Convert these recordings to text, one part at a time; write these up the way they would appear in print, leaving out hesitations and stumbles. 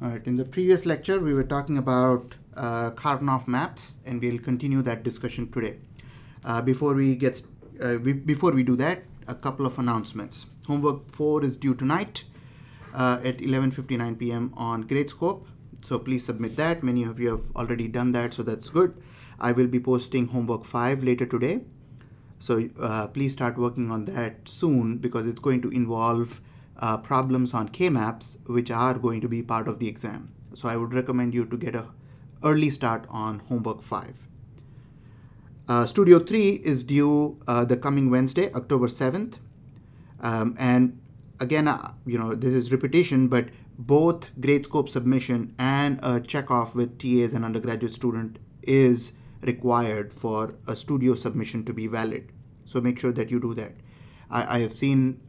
All right, in the previous lecture, we were talking about Karnaugh maps, and we'll continue that discussion today. Before we do that, a couple of announcements. Homework 4 is due tonight at 11:59 p.m. on Gradescope, so please submit that. Many of you have already done that, so that's good. I will be posting homework 5 later today, so please start working on that soon because it's going to involve problems on K-maps, which are going to be part of the exam. So I would recommend you to get an early start on homework 5. Studio 3 is due the coming Wednesday, October 7th. And again, this is repetition, but both Gradescope submission and a checkoff with TAs and undergraduate student is required for a studio submission to be valid. So make sure that you do that. I have seen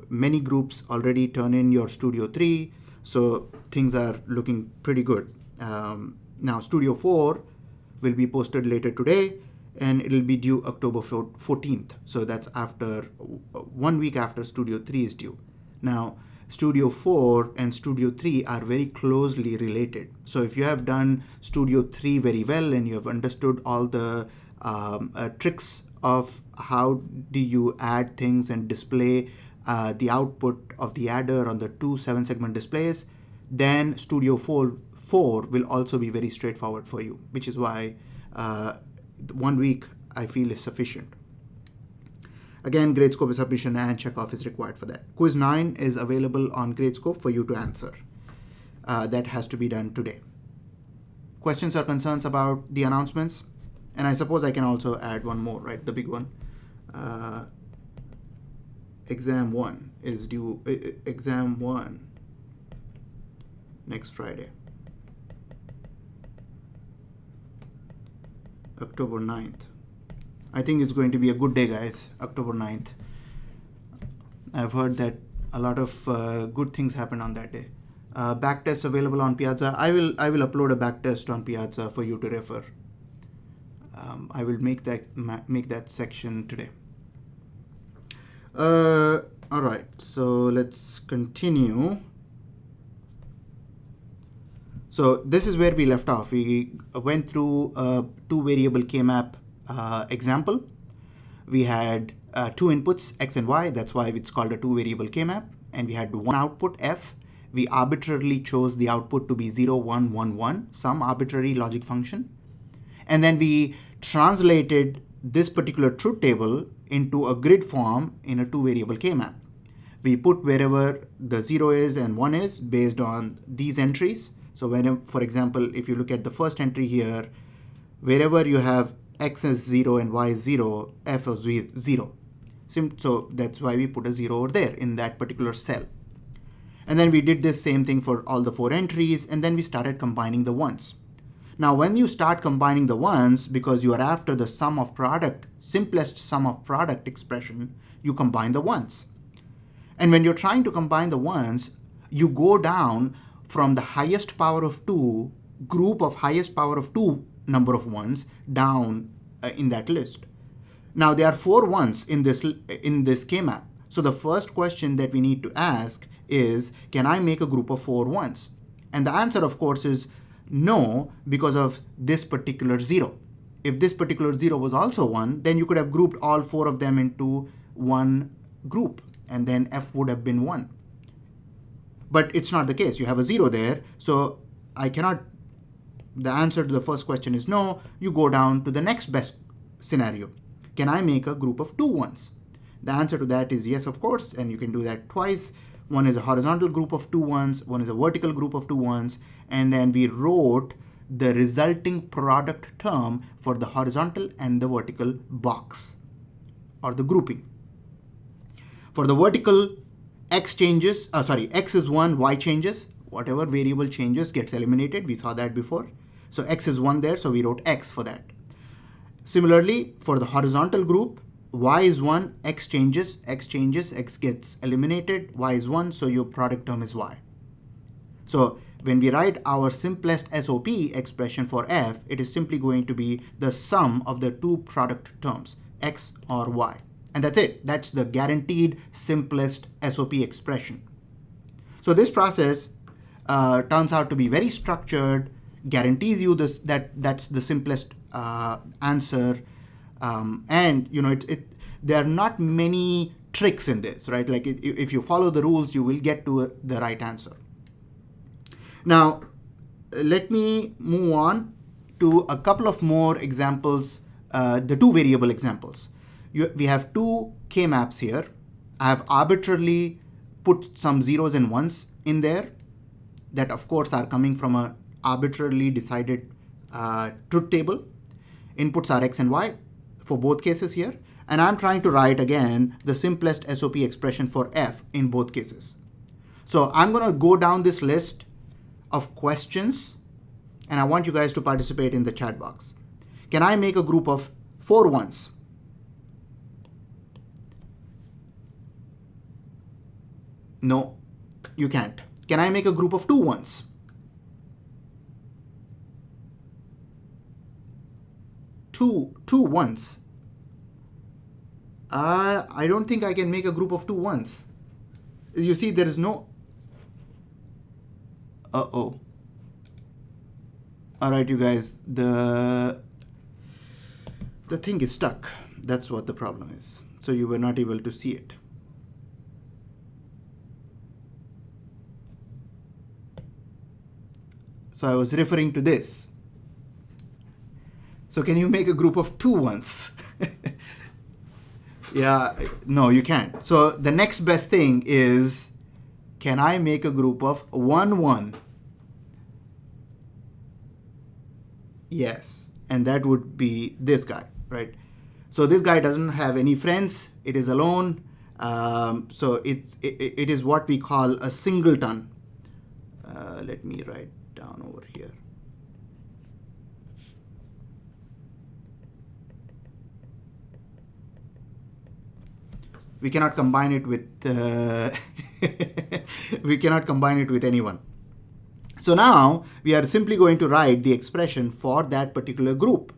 many groups already turn in your Studio 3, so things are looking pretty good. Now Studio 4 will be posted later today, and it'll be due October 14th. So that's after 1 week after Studio 3 is due. Now Studio 4 and Studio 3 are very closely related. So if you have done Studio 3 very well and you have understood all the tricks of how do you add things and display the output of the adder on the two 7-segment displays, then Studio 4 will also be very straightforward for you, which is why 1 week I feel is sufficient. Again, Gradescope submission and checkoff is required for that. Quiz 9 is available on Gradescope for you to answer. That has to be done today. Questions or concerns about the announcements? And I suppose I can also add one more, right? The big one. Exam 1 is due, exam 1 next Friday, October 9th. I think it's going to be a good day, guys, October 9th. I've heard that a lot of good things happen on that day. Backtest available on Piazza. I will upload a backtest on Piazza for you to refer. I will make that section today. All right, so let's continue. So this is where we left off. We went through a 2-variable K-map example. We had 2 inputs, X and Y. That's why it's called a 2-variable K-map. And we had one output, F. We arbitrarily chose the output to be 0, 1, 1, 1, some arbitrary logic function. And then we translated this particular truth table into a grid form in a 2-variable K-map. We put wherever the 0 is and 1 is based on these entries. So when, for example, if you look at the first entry here, wherever you have X is 0 and Y is 0, F is 0. So that's why we put a 0 over there in that particular cell. And then we did this same thing for all the 4 entries, and then we started combining the ones. Now, when you start combining the ones, because you are after the sum of product, simplest sum of product expression, you combine the ones. And when you're trying to combine the ones, you go down from the highest power of 2, group of highest power of 2 number of ones down in that list. Now, there are 4 ones in this K-map. So the first question that we need to ask is, can I make a group of 4 ones? And the answer, of course, is no, because of this particular 0. If this particular 0 was also 1, then you could have grouped all 4 of them into one group, and then F would have been 1. But it's not the case. You have a 0 there, so I cannot. The answer to the first question is no. You go down to the next best scenario. Can I make a group of 2 ones? The answer to that is yes, of course, and you can do that twice. One is a horizontal group of 2 ones, one is a vertical group of 2 ones, and then we wrote the resulting product term for the horizontal and the vertical box, or the grouping. For the vertical, X is 1, Y changes. Whatever variable changes gets eliminated. We saw that before. So X is 1 there, so we wrote X for that. Similarly, for the horizontal group, Y is 1, X changes, X gets eliminated, Y is 1, so your product term is Y. So when we write our simplest SOP expression for F, it is simply going to be the sum of the 2 product terms, X or Y. And that's it. That's the guaranteed simplest SOP expression. So this process turns out to be very structured, guarantees you this that's the simplest answer, and there are not many tricks in this, right? Like if you follow the rules, you will get to the right answer. Now, let me move on to a couple of more examples, the two variable examples. We have two K-maps here. I have arbitrarily put some zeros and ones in there that of course are coming from a arbitrarily decided truth table. Inputs are x and y for both cases here. And I'm trying to write again the simplest SOP expression for f in both cases. So I'm going to go down this list of questions, and I want you guys to participate in the chat box. Can I make a group of 4 ones? No, you can't. Can I make a group of 2 ones? Two ones. I don't think I can make a group of 2 ones. You see, there is no... Uh-oh. All right, you guys, the thing is stuck. That's what the problem is. So you were not able to see it. So I was referring to this. So can you make a group of 2 ones? Yeah, no, you can't. So the next best thing is, can I make a group of 1 1? Yes, and that would be this guy, right? So this guy doesn't have any friends. It is alone. So it is what we call a singleton. Let me write down over here. We cannot combine it with we cannot combine it with anyone. So now we are simply going to write the expression for that particular group.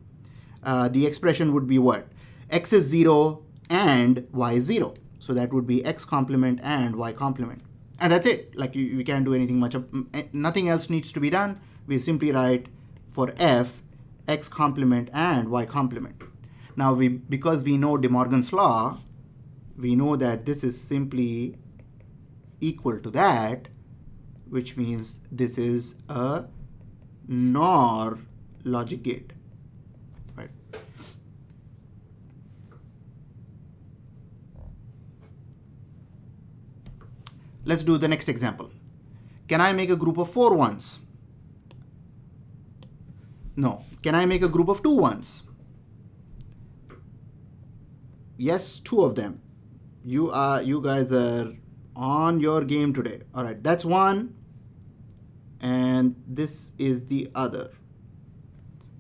The expression would be what? X is 0 and y is 0. So that would be x complement and y complement. And that's it. Like we can't do anything much. Nothing else needs to be done. We simply write for f, x complement and y complement. Now because we know De Morgan's law, we know that this is simply equal to that, which means this is a NOR logic gate, right? Let's do the next example. Can I make a group of 4 ones? No. Can I make a group of 2 ones? Yes, 2 of them. You guys are on your game today. All right, that's one, and this is the other.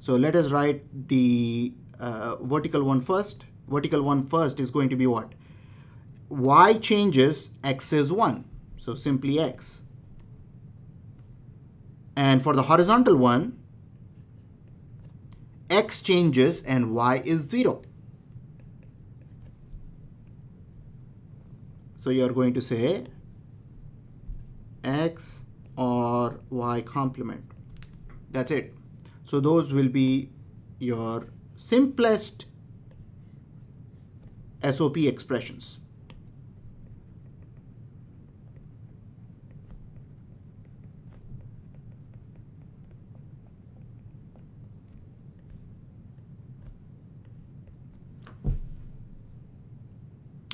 So let us write the vertical one first. Vertical one first is going to be what? Y changes, x is 1. So simply x. And for the horizontal one, x changes and y is 0. So you are going to say x or y complement. That's it. So those will be your simplest SOP expressions.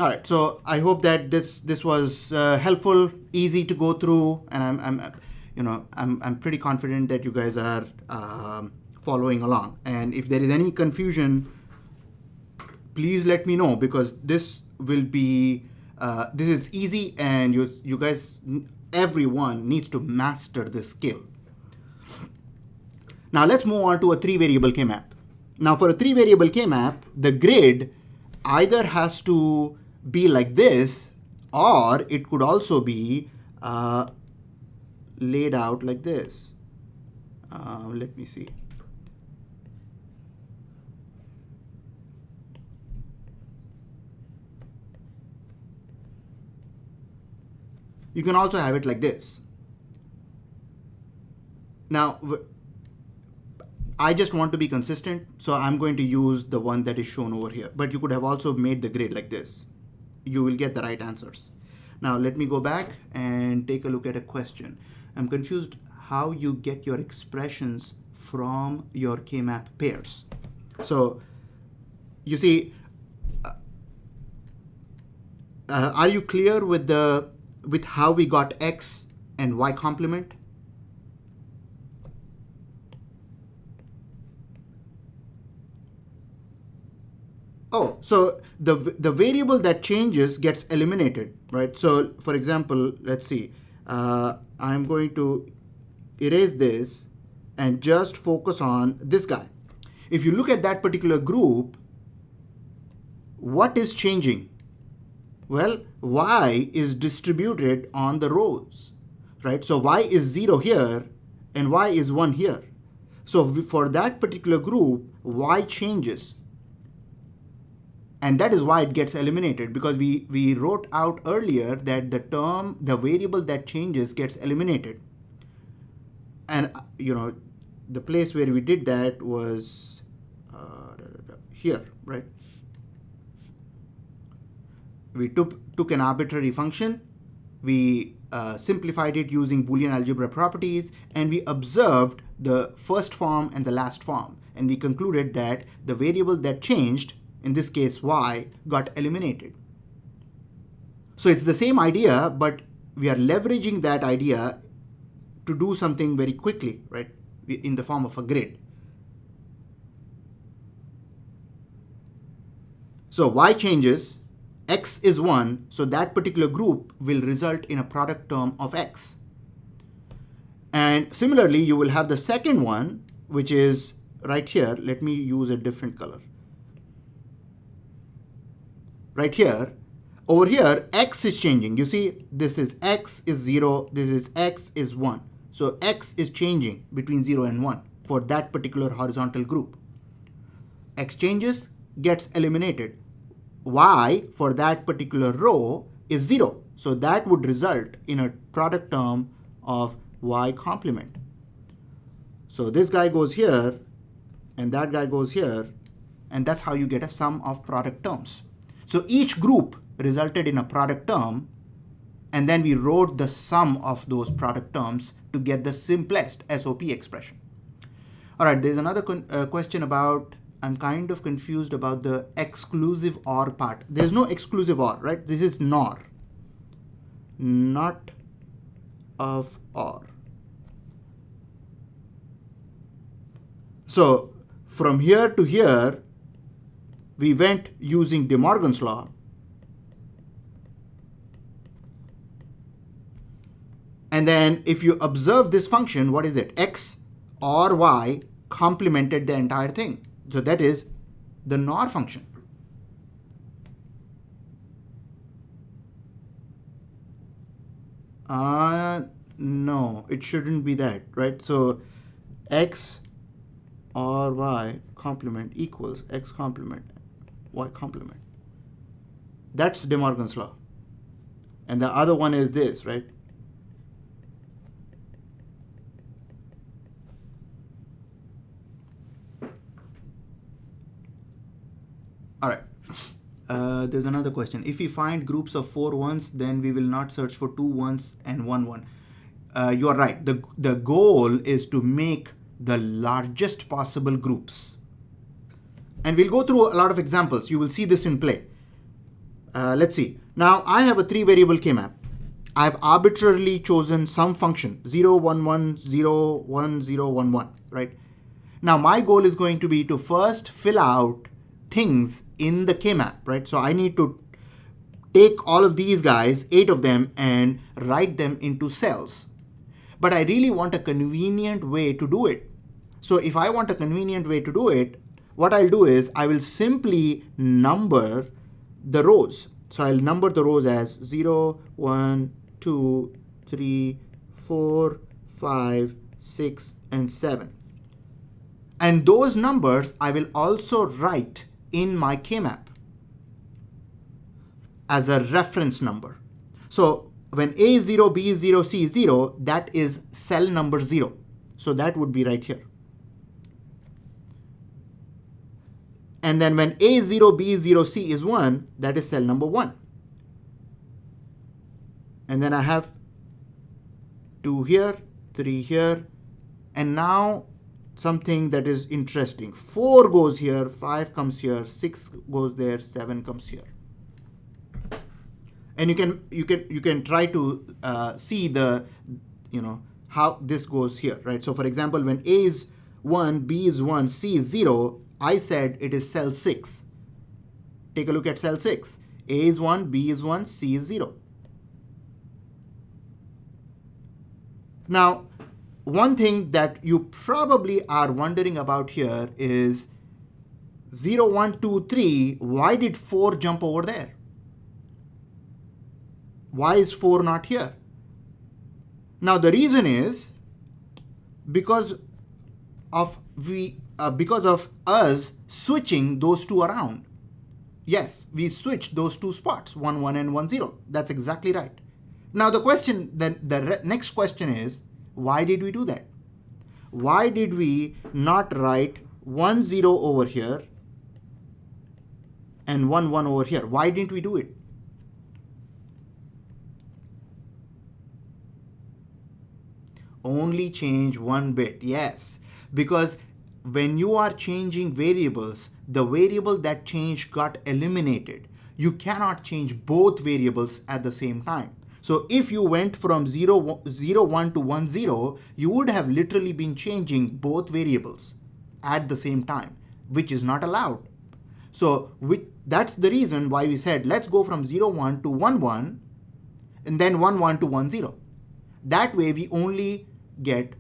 All right, so I hope that this was helpful, easy to go through, and I'm pretty confident that you guys are following along. And if there is any confusion, please let me know, because this will be this is easy, and you guys, everyone needs to master this skill. Now let's move on to a 3-variable K-map. Now for a 3-variable K-map, the grid either has to be like this, or it could also be laid out like this. Let me see. You can also have it like this. Now, I just want to be consistent, so I'm going to use the one that is shown over here. But you could have also made the grid like this. You will get the right answers. Now, let me go back and take a look at a question. I'm confused how you get your expressions from your K-map pairs. So, you see, are you clear with how we got X and Y complement? Oh, so the variable that changes gets eliminated, right? So for example, let's see, I'm going to erase this and just focus on this guy. If you look at that particular group, what is changing? Well, Y is distributed on the rows, right? So Y is 0 here and Y is 1 here. So for that particular group, Y changes. And that is why it gets eliminated, because we wrote out earlier that the variable that changes gets eliminated. And the place where we did that was here, right? We took an arbitrary function, we simplified it using Boolean algebra properties, and we observed the first form and the last form. And we concluded that the variable that changed, in this case Y, got eliminated. So it's the same idea, but we are leveraging that idea to do something very quickly, right? In the form of a grid. So Y changes, X is 1, so that particular group will result in a product term of X. And similarly, you will have the second one, which is right here. Let me use a different color. Right here, over here, X is changing. You see, this is X is 0, this is X is 1. So X is changing between 0 and 1 for that particular horizontal group. X changes, gets eliminated. Y for that particular row is 0. So that would result in a product term of Y complement. So this guy goes here and that guy goes here, and that's how you get a sum of product terms. So each group resulted in a product term, and then we wrote the sum of those product terms to get the simplest SOP expression. All right, there's another question about, I'm kind of confused about the exclusive OR part. There's no exclusive OR, right? This is NOR, not of OR. So from here to here, we went using De Morgan's law. And then if you observe this function, what is it? X or Y complemented the entire thing. So that is the NOR function. No, it shouldn't be that, right? So X or Y complement equals X complement Y complement. That's De Morgan's law. And the other one is this, right? All right. There's another question. If we find groups of 4 ones, then we will not search for 2 ones and 1 1. You are right. The goal is to make the largest possible groups. And we'll go through a lot of examples. You will see this in play. Let's see. Now I have a 3-variable K-map. I've arbitrarily chosen some function 0, 1, 1, 0, 1, 0, 1, 1, right? Now my goal is going to be to first fill out things in the K-map, right? So I need to take all of these guys, 8 of them, and write them into cells. But I really want a convenient way to do it. So if I want a convenient way to do it, what I'll do is I will simply number the rows. So I'll number the rows as 0, 1, 2, 3, 4, 5, 6, and 7. And those numbers I will also write in my K-map as a reference number. So when A is 0, B is 0, C is 0, that is cell number 0. So that would be right here. And then when A is 0, B is 0, C is 1, that is cell number 1. And then I have 2 here, 3 here, and now something that is interesting. 4 goes here, 5 comes here, 6 goes there, 7 comes here. And you can try to see the, how this goes here, right? So for example, when A is 1, B is 1, C is 0, I said it is cell 6. Take a look at cell 6. A is 1, B is 1, C is 0. Now, one thing that you probably are wondering about here is 0, 1, 2, 3, why did 4 jump over there? Why is 4 not here? Now, the reason is because of us switching those two around. Yes, we switched those two spots, 1, 1 and 1, 0. That's exactly right. Now the question, the next question is, why did we do that? Why did we not write 1, 0 over here and 1, 1 over here? Why didn't we do it? Only change one bit, yes, because when you are changing variables, the variable that changed got eliminated. You cannot change both variables at the same time. So if you went from 0, 1 to 1, 0, you would have literally been changing both variables at the same time, which is not allowed. So that's the reason why we said, let's go from 0, 1 to 1, 1, and then 1, 1 to 1, 0. That way we only get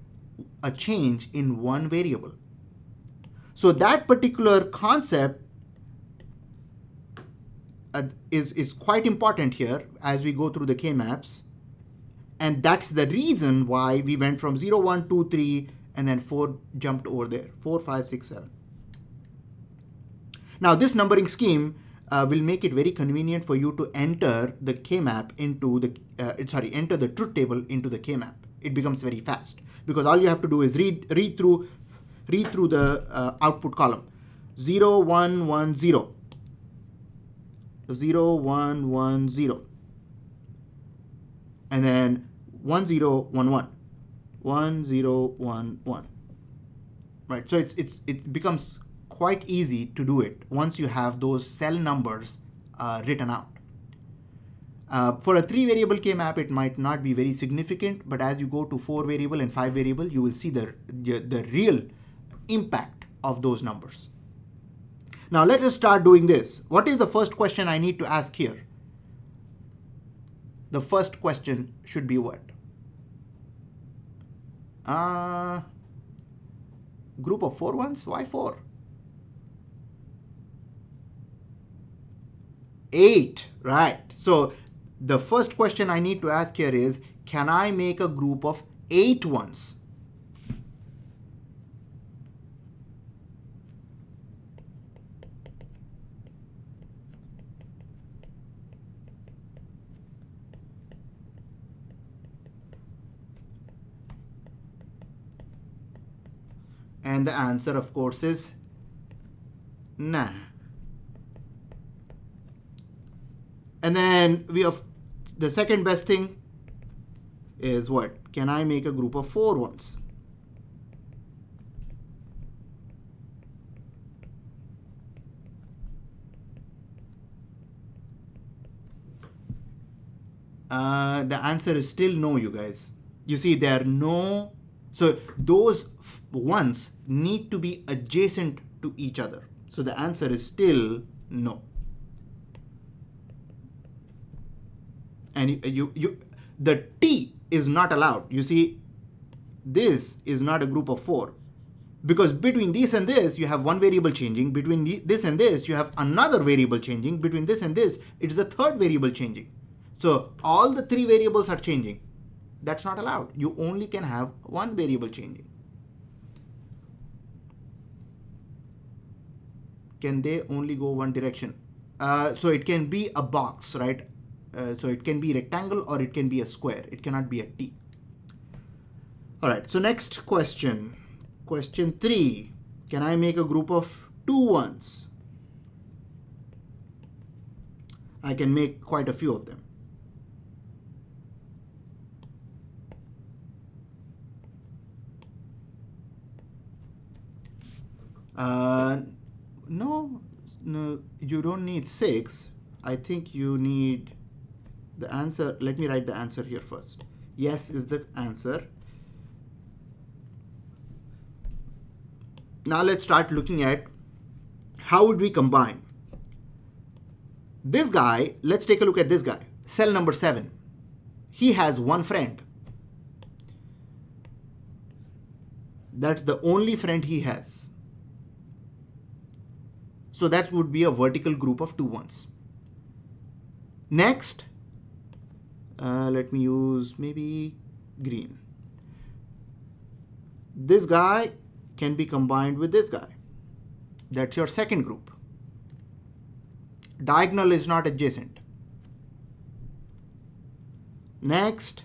a change in one variable. So that particular concept is quite important here as we go through the K-maps. And that's the reason why we went from 0, 1, 2, 3, and then 4 jumped over there. 4, 5, 6, 7. Now this numbering scheme will make it very convenient for you to enter the K-map into the, enter the truth table into the K-map. It becomes very fast because all you have to do is read through the output column. 0, 1, 1, 0. 0, 1, 1, 0. And then 1, 0, 1, 1. 1, 0, 1, 1. Right, so it becomes quite easy to do it once you have those cell numbers written out. For a 3 variable K-map, it might not be very significant, but as you go to 4 variable and 5 variable, you will see the real impact of those numbers. Now let us start doing this. What is the first question I need to ask here? The first question should be what? Group of 4 ones? Why 4? 8, right? So the first question I need to ask here is, can I make a group of 8 ones? And the answer, of course, is nah. And then we have the second best thing is what? Can I make a group of 4 ones? The answer is still no, you guys. You see, there are no, so those ones need to be adjacent to each other. So the answer is still no. And the T is not allowed. You see, this is not a group of 4 because between this and this, you have one variable changing. Between this and this, you have another variable changing. Between this and this, it's the third variable changing. So all the 3 variables are changing. That's not allowed. You only can have one variable changing. Can they only go one direction? So it can be a box, right? So it can be rectangle or it can be a square. It cannot be a T. All right, so next question. Question 3. Can I make a group of 2 ones? I can make quite a few of them. No, you don't need 6. I think you need the answer. Let me write the answer here first. Yes is the answer. Now let's start looking at how would we combine. This guy, let's take a look at this guy. Cell number 7. He has one friend. That's the only friend he has. So that would be a vertical group of 2 ones. Next, let me use maybe green. This guy can be combined with this guy. That's your second group. Diagonal is not adjacent. Next,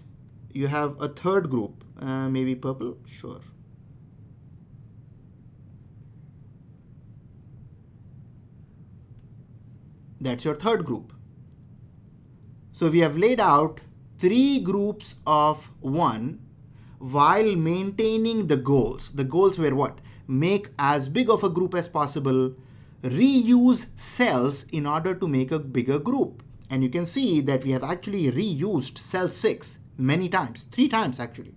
you have a third group, maybe purple, sure. That's your third group. So we have laid out 3 groups of 1 while maintaining the goals. The goals were what? Make as big of a group as possible, reuse cells in order to make a bigger group. And you can see that we have actually reused cell 6 many times, 3 times actually,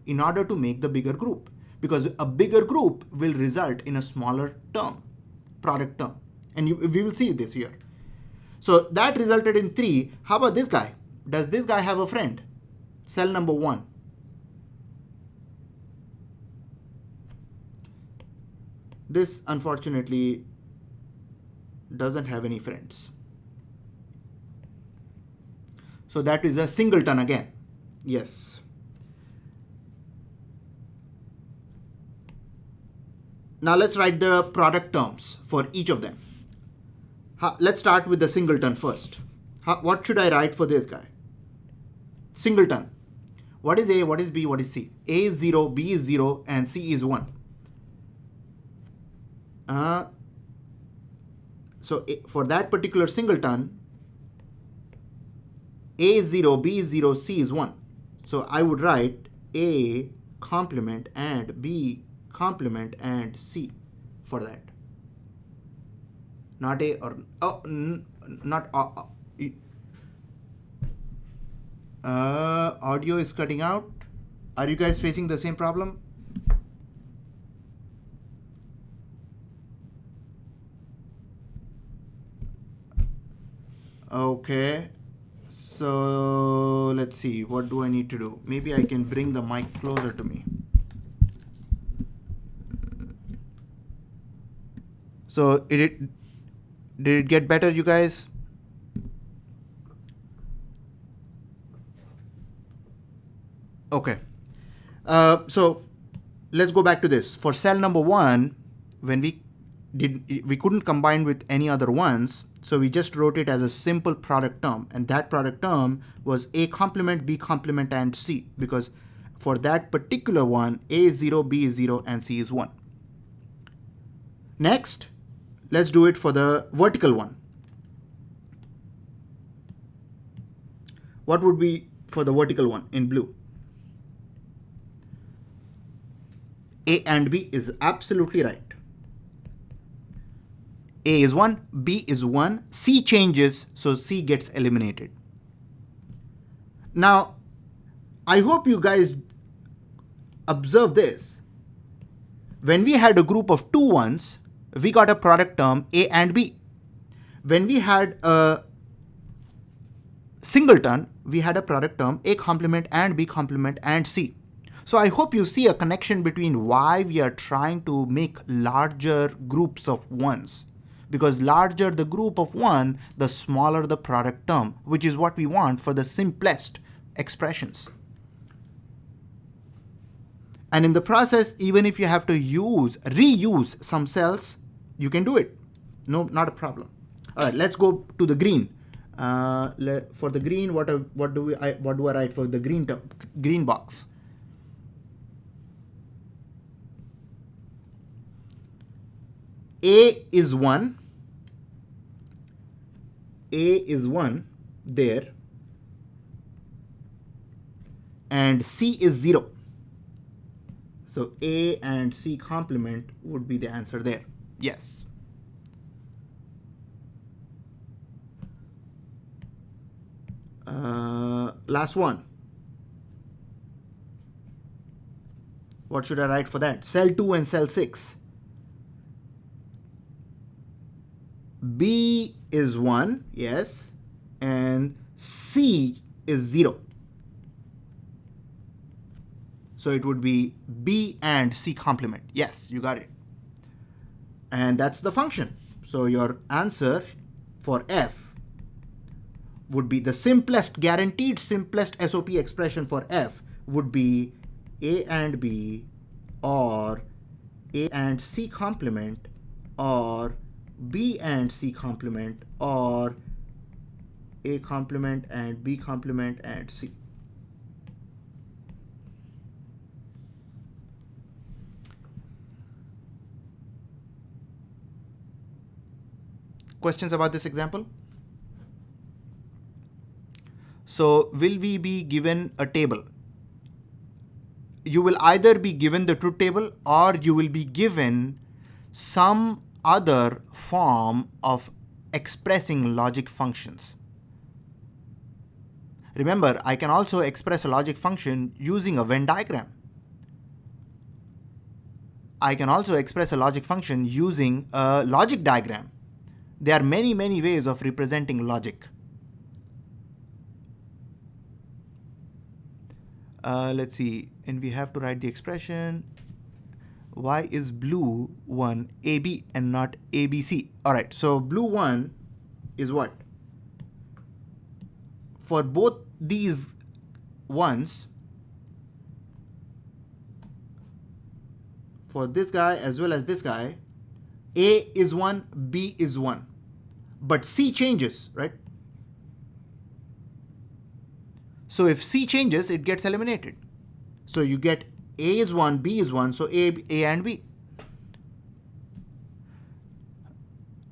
in order to make the bigger group. Because a bigger group will result in a smaller term, product term. And we will see this here. So that resulted in 3. How about this guy? Does this guy have a friend? Cell number 1. This unfortunately doesn't have any friends. So that is a singleton again. Yes. Now let's write the product terms for each of them. Let's start with the singleton first. What should I write for this guy? Singleton. What is A, what is B, what is C? A is 0, B is 0, and C is 1. So for that particular singleton, A is 0, B is 0, C is 1. So I would write A complement and B complement and C for that. Not A or not audio is cutting out. Are you guys facing the same problem? Okay, so let's see, what do I need to do? Maybe I can bring the mic closer to me. So did it get better, you guys? Okay. So let's go back to this. For cell number 1, when we couldn't combine with any other ones, so we just wrote it as a simple product term, and that product term was A complement, B complement, and C, because for that particular one, A is 0, B is 0, and C is 1. Next, let's do it for the vertical one. What would be for the vertical one in blue? A and B is absolutely right. A is 1, B is 1, C changes, so C gets eliminated. Now, I hope you guys observe this. When we had a group of 2 ones, we got a product term A and B. When we had a singleton, we had a product term A complement and B complement and C. So I hope you see a connection between why we are trying to make larger groups of ones. Because larger the group of 1, the smaller the product term, which is what we want for the simplest expressions. And in the process, even if you have to reuse some cells, you can do it. No, not a problem. All right, let's go to the green. For the green, what do I write for the green box? A is 1. A is 1 there. And C is 0. So A and C complement would be the answer there. Yes. Last one. What should I write for that? Cell 2 and cell 6. B is 1, yes, and C is 0. So it would be B and C complement. Yes, you got it. And that's the function. So your answer for F would be the simplest, guaranteed simplest SOP expression for F would be A and B, or A and C complement, or B and C complement, or A complement and B complement and C. Questions about this example? So will we be given a table? You will either be given the truth table or you will be given some other form of expressing logic functions. Remember, I can also express a logic function using a Venn diagram. I can also express a logic function using a logic diagram. There are many, many ways of representing logic. Let's see, and we have to write the expression. Why is blue 1 AB and not ABC? All right, so blue 1 is what? For both these ones, for this guy as well as this guy, A is 1, B is 1. But C changes, right? So if C changes, it gets eliminated. So you get A is 1, B is 1, so A and B.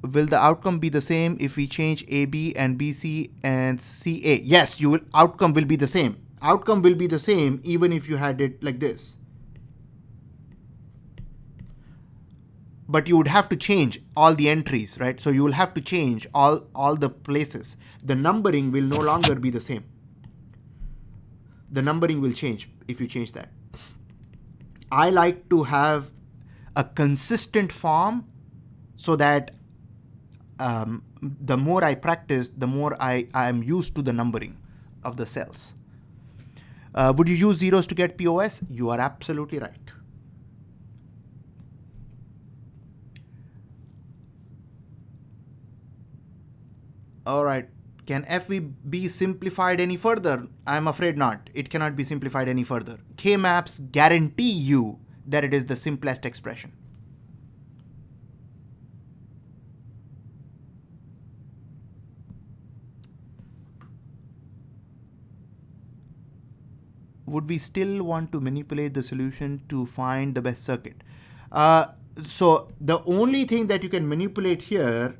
Will the outcome be the same if we change AB and BC and CA? Yes, outcome will be the same. Outcome will be the same even if you had it like this. But you would have to change all the entries, right? So you will have to change all the places. The numbering will no longer be the same. The numbering will change if you change that. I like to have a consistent form so that the more I practice, the more I am used to the numbering of the cells. Would you use zeros to get POS? You are absolutely right. All right, can FV be simplified any further? I'm afraid not. It cannot be simplified any further. K-maps guarantee you that it is the simplest expression. Would we still want to manipulate the solution to find the best circuit? So the only thing that you can manipulate here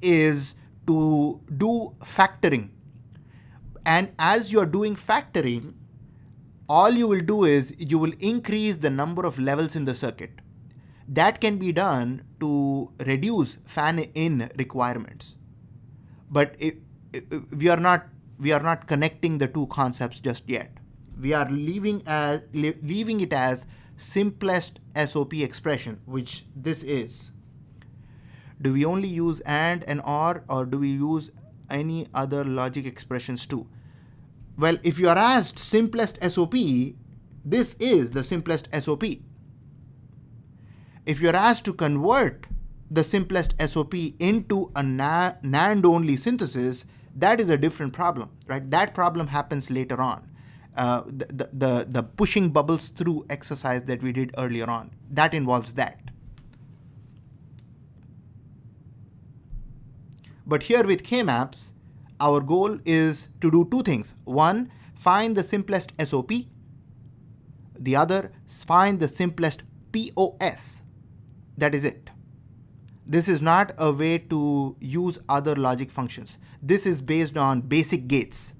is to do factoring. And as you're doing factoring, all you will do is you will increase the number of levels in the circuit. That can be done to reduce fan-in requirements. But we are not connecting the two concepts just yet. We are leaving it as simplest SOP expression, which this is. Do we only use AND and or do we use any other logic expressions too? Well, if you are asked simplest SOP, this is the simplest SOP. If you are asked to convert the simplest SOP into a NAND-only synthesis, that is a different problem, right? That problem happens later on. The pushing bubbles through exercise that we did earlier on, that involves that. But here with K-maps, our goal is to do two things. One, find the simplest SOP. The other, find the simplest POS. That is it. This is not a way to use other logic functions. This is based on basic gates,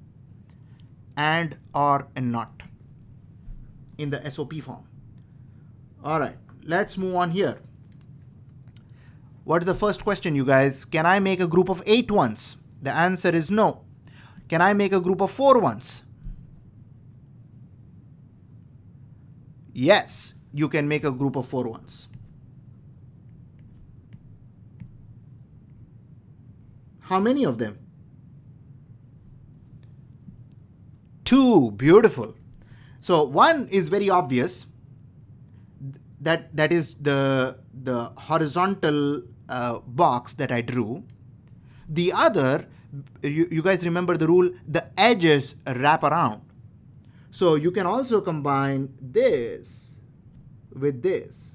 and, or, and not, in the SOP form. All right, let's move on here. What is the first question, you guys? Can I make a group of 8 ones? The answer is no. Can I make a group of 4 ones? Yes, you can make a group of 4 ones. How many of them? 2. Beautiful. So 1 is very obvious. That is the horizontal box that I drew. The other, you guys remember the rule, the edges wrap around. So you can also combine this with this.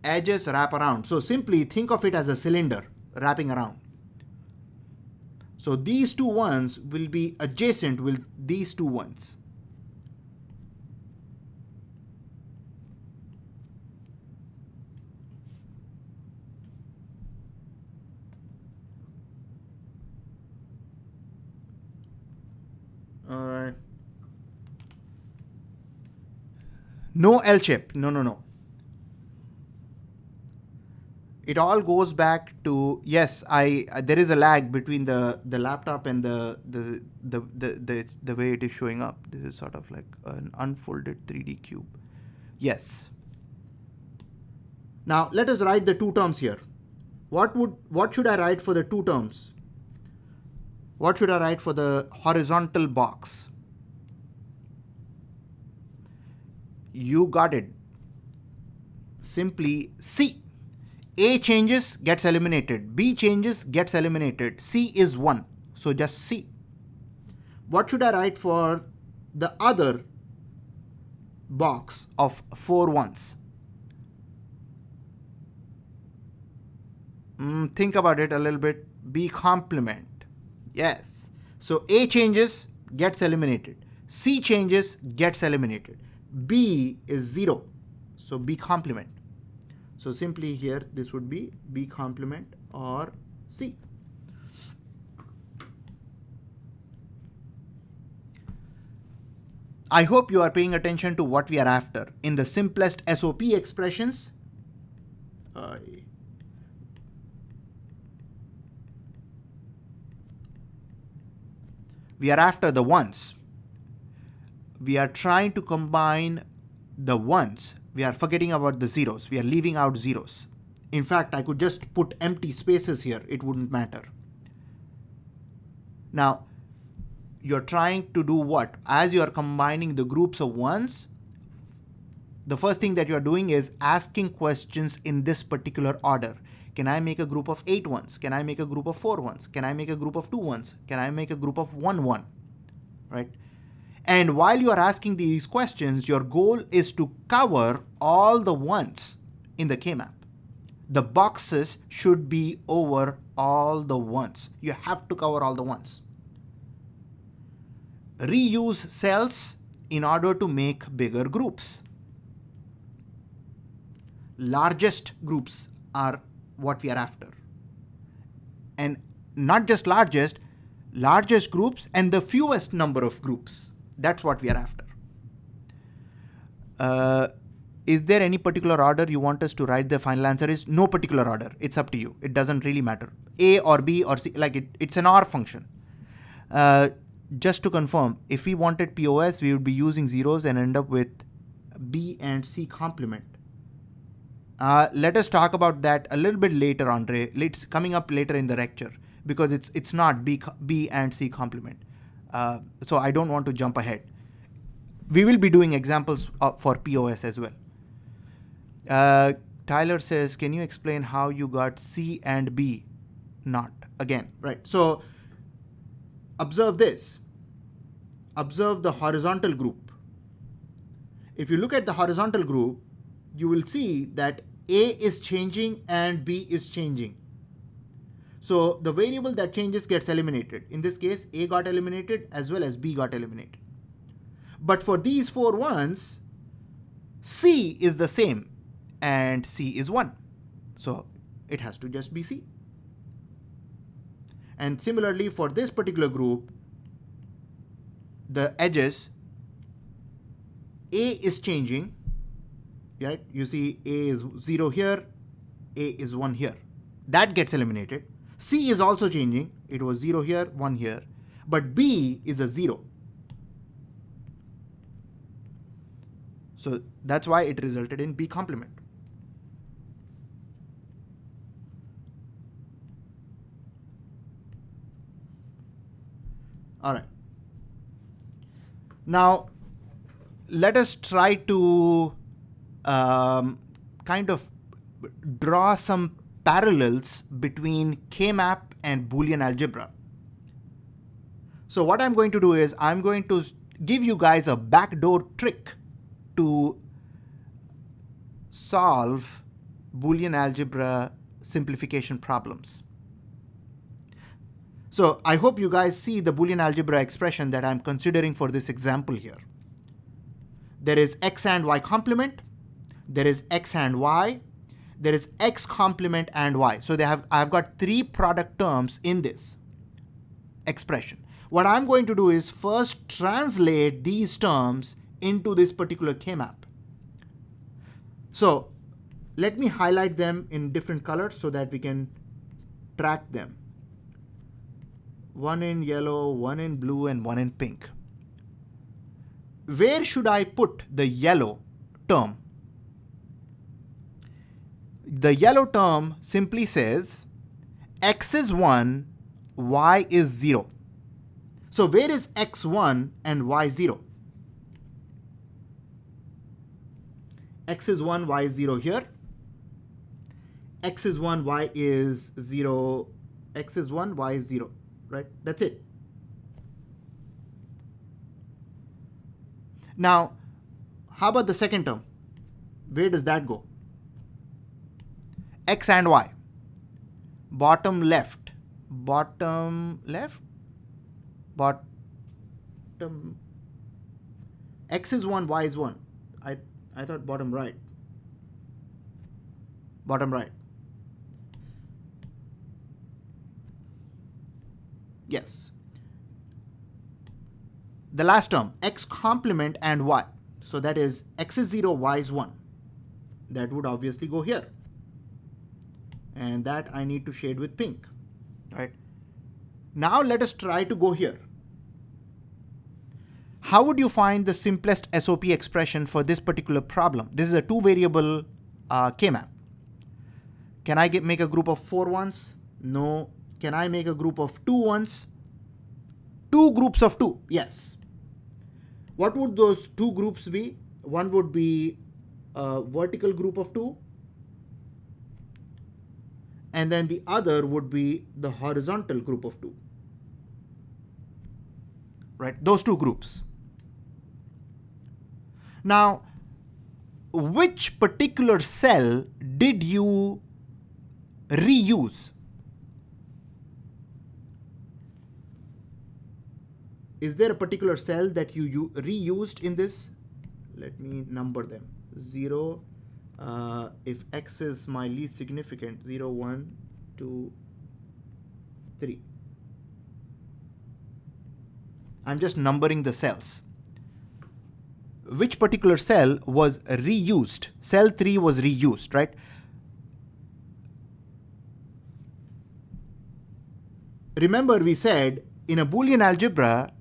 Edges wrap around. So simply think of it as a cylinder wrapping around. So these 2 ones will be adjacent with these 2 ones. All right. No L shape. No. It all goes back to, yes, there is a lag between the laptop and the way it is showing up. This is sort of like an unfolded 3D cube. Yes. Now let us write the 2 terms here. What should I write for the 2 terms? What should I write for the horizontal box? You got it. Simply C. A changes, gets eliminated. B changes, gets eliminated. C is 1. So just C. What should I write for the other box of 4 ones? Think about it a little bit. B complement. Yes. So A changes, gets eliminated. C changes, gets eliminated. B is 0. So B complement. So simply here, this would be B complement or C. I hope you are paying attention to what we are after. In the simplest SOP expressions, we are after the ones. We are trying to combine the ones. We are forgetting about the zeros. We are leaving out zeros. In fact, I could just put empty spaces here. It wouldn't matter. Now, you're trying to do what? As you are combining the groups of ones, the first thing that you're doing is asking questions in this particular order. Can I make a group of 8 ones? Can I make a group of 4 ones? Can I make a group of 2 ones? Can I make a group of 1 1? Right? And while you are asking these questions, your goal is to cover all the ones in the K-map. The boxes should be over all the ones. You have to cover all the ones. Reuse cells in order to make bigger groups. Largest groups are what we are after. And not just largest groups and the fewest number of groups. That's what we are after. Is there any particular order you want us to write? The final answer is no particular order. It's up to you. It doesn't really matter. A or B or C, like it's an OR function. Just to confirm, if we wanted POS, we would be using zeros and end up with B and C complement. Let us talk about that a little bit later, Andre. It's coming up later in the lecture because it's not B and C complement. So I don't want to jump ahead. We will be doing examples for POS as well. Tyler says, can you explain how you got C and B not? Again, right. So observe this. Observe the horizontal group. If you look at the horizontal group, you will see that A is changing and B is changing. So the variable that changes gets eliminated. In this case, A got eliminated as well as B got eliminated. But for these 4 ones, C is the same. and C is 1. So it has to just be C. And similarly for this particular group, the edges, A is changing, right? You see A is 0 here, A is 1 here. That gets eliminated. C is also changing. It was 0 here, 1 here. But B is a 0. So that's why it resulted in B complement. All right. Now, let us try to kind of draw some parallels between K-map and Boolean algebra. So what I'm going to do is I'm going to give you guys a backdoor trick to solve Boolean algebra simplification problems. So I hope you guys see the Boolean algebra expression that I'm considering for this example here. There is x and y complement, there is x and y, there is x complement and y. So I've got 3 product terms in this expression. What I'm going to do is first translate these terms into this particular K-map. So let me highlight them in different colors so that we can track them. One in yellow, one in blue, and one in pink. Where should I put the yellow term? The yellow term simply says x is 1, y is 0. So where is x1 and y0? X is 1, y is 0 here. X is 1, y is 0. X is 1, y is 0. Right? That's it. Now, how about the second term? Where does that go? X and y. Bottom left. Bottom left? Bottom. X is 1, y is 1. I thought bottom right. Bottom right. Yes. The last term, x complement and y. So that is x is 0, y is 1. That would obviously go here. And that I need to shade with pink. Right? Now let us try to go here. How would you find the simplest SOP expression for this particular problem? This is a 2-variable K-map. Can I make a group of 4 ones? No. Can I make a group of 2 ones? 2 groups of 2, yes. What would those 2 groups be? One would be a vertical group of 2, and then the other would be the horizontal group of 2. Right? Those 2 groups. Now, which particular cell did you reuse? Is there a particular cell that you reused in this? Let me number them. 0, if x is my least significant, 0, 1, 2, 3. I'm just numbering the cells. Which particular cell was reused? Cell 3 was reused, right? Remember, we said in a Boolean algebra,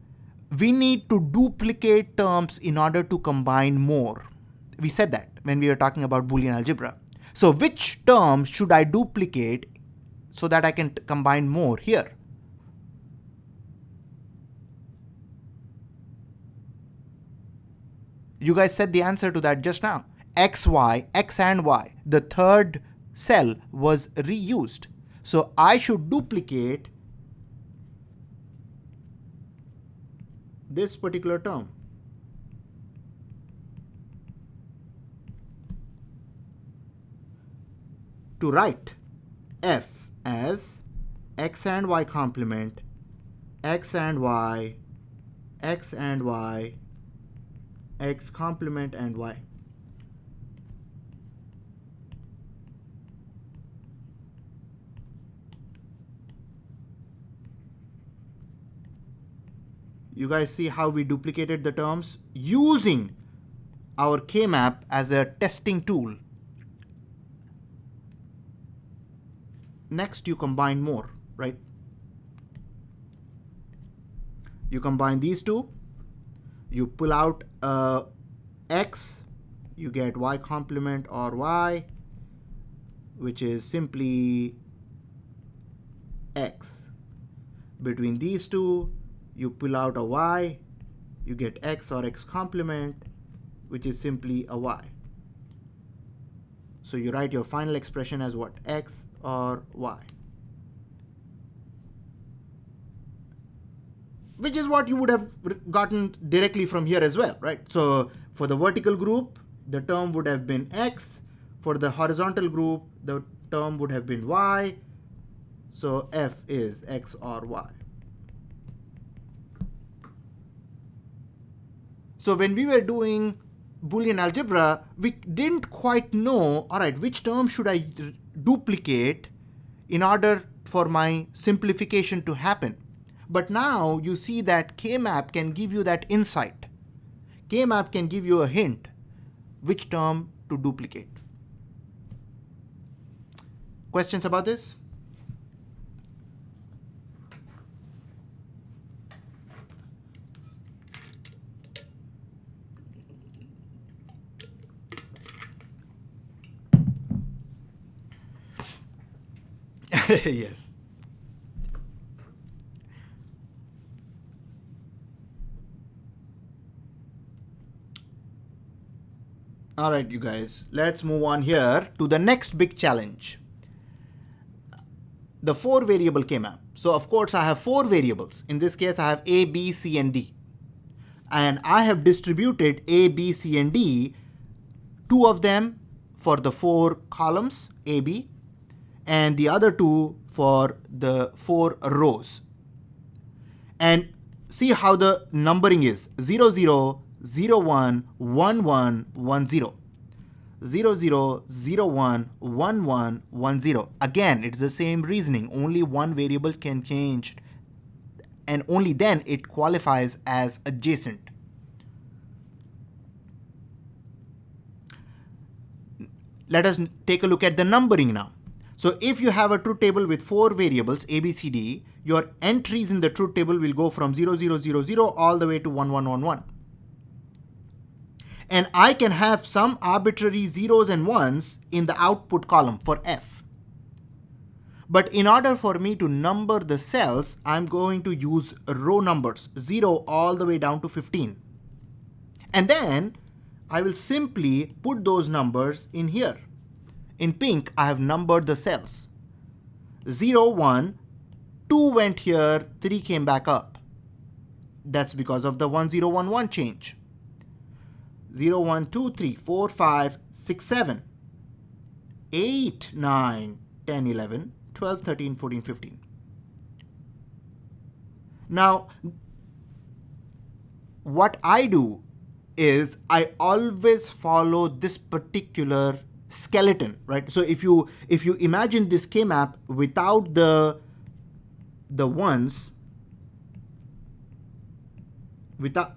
we need to duplicate terms in order to combine more. We said that when we were talking about Boolean algebra. So which term should I duplicate so that I can combine more here? You guys said the answer to that just now. X, y, x and y. The third cell was reused. So I should duplicate this particular term. To write f as x and y complement, x and y, x and y, x complement and y. You guys see how we duplicated the terms using our K-map as a testing tool. Next, you combine more, right? You combine these two, you pull out x, you get y complement or y, which is simply x. Between these two, you pull out a y, you get x or x complement, which is simply a y. So you write your final expression as what? X or y. Which is what you would have gotten directly from here as well, right? So for the vertical group, the term would have been x. For the horizontal group, the term would have been y. So f is x or y. So when we were doing Boolean algebra, we didn't quite know, all right, which term should I duplicate in order for my simplification to happen. But now you see that K-map can give you that insight. K-map can give you a hint which term to duplicate. Questions about this? Yes. All right, you guys, let's move on here to the next big challenge. The 4-variable K-map. So of course I have 4 variables. In this case, I have A, B, C, and D. And I have distributed A, B, C, and D, 2 of them for the 4 columns, A, B, and the other 2 for the 4 rows. And see how the numbering is. 0, 0, 0, 1, 1, 1, 1, 0. 0, 0, 0, 1, 1, 1, 1, 0. Again, it's the same reasoning. Only one variable can change, and only then it qualifies as adjacent. Let us take a look at the numbering now. So if you have a truth table with 4 variables, A, B, C, D, your entries in the truth table will go from 0, 0, 0, 0 all the way to 1, 1, 1, 1. And I can have some arbitrary zeros and ones in the output column for F. But in order for me to number the cells, I'm going to use row numbers, 0 all the way down to 15. And then I will simply put those numbers in here. In pink, I have numbered the cells. 0, 1, 2 went here, 3 came back up. That's because of the 1, 0, 1, 1 change. 0, 1, 2, 3, 4, 5, 6, 7, 8, 9, 10, 11, 12, 13, 14, 15. Now, what I do is I always follow this particular skeleton, right? So if you imagine this K-map without the ones,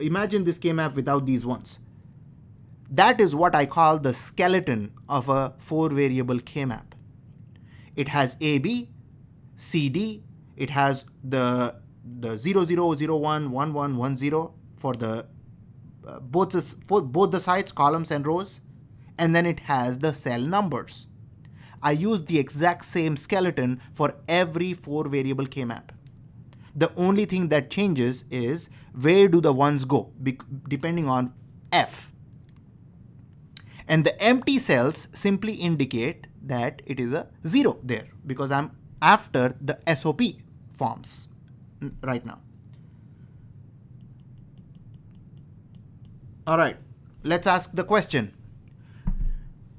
imagine this K-map without these ones. That is what I call the skeleton of a 4-variable K-map. It has A, B, C, D. It has the 0, 0, 0, 1, 1, 1, 1, 0 for the both the sides, columns and rows. And then it has the cell numbers. I use the exact same skeleton for every 4-variable K-map. The only thing that changes is where do the ones go, depending on F. And the empty cells simply indicate that it is a 0 there, because I'm after the SOP forms right now. All right, let's ask the question.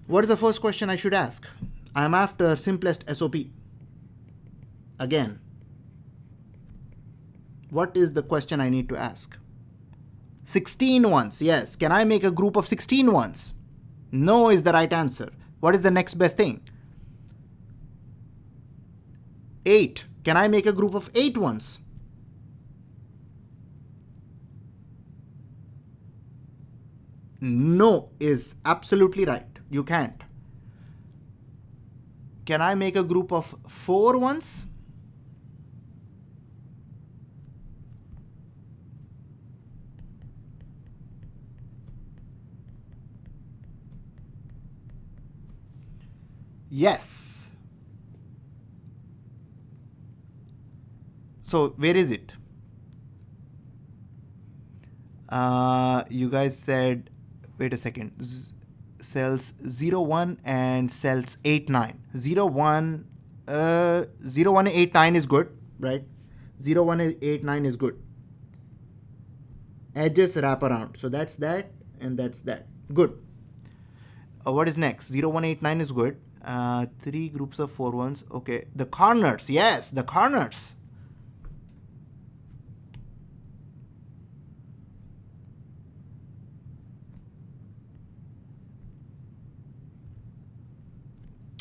What is the first question I should ask? I'm after simplest SOP. Again, what is the question I need to ask? 16 ones, yes. Can I make a group of 16 ones? No is the right answer. What is the next best thing? 8. Can I make a group of 8 ones? No is absolutely right. You can't. Can I make a group of 4 ones? Yes. So where is it? You guys said, wait a second, cells 0, 1 and cells 8, 9. 0, 1, 0, 1, 8, 9 is good, right? 0, 1, 8, 9 is good. Edges wrap around. So that's that and that's that. Good. What is next? 0, 1, 8, 9 is good. 3 groups of 4 ones. Okay. The corners. Yes, the corners.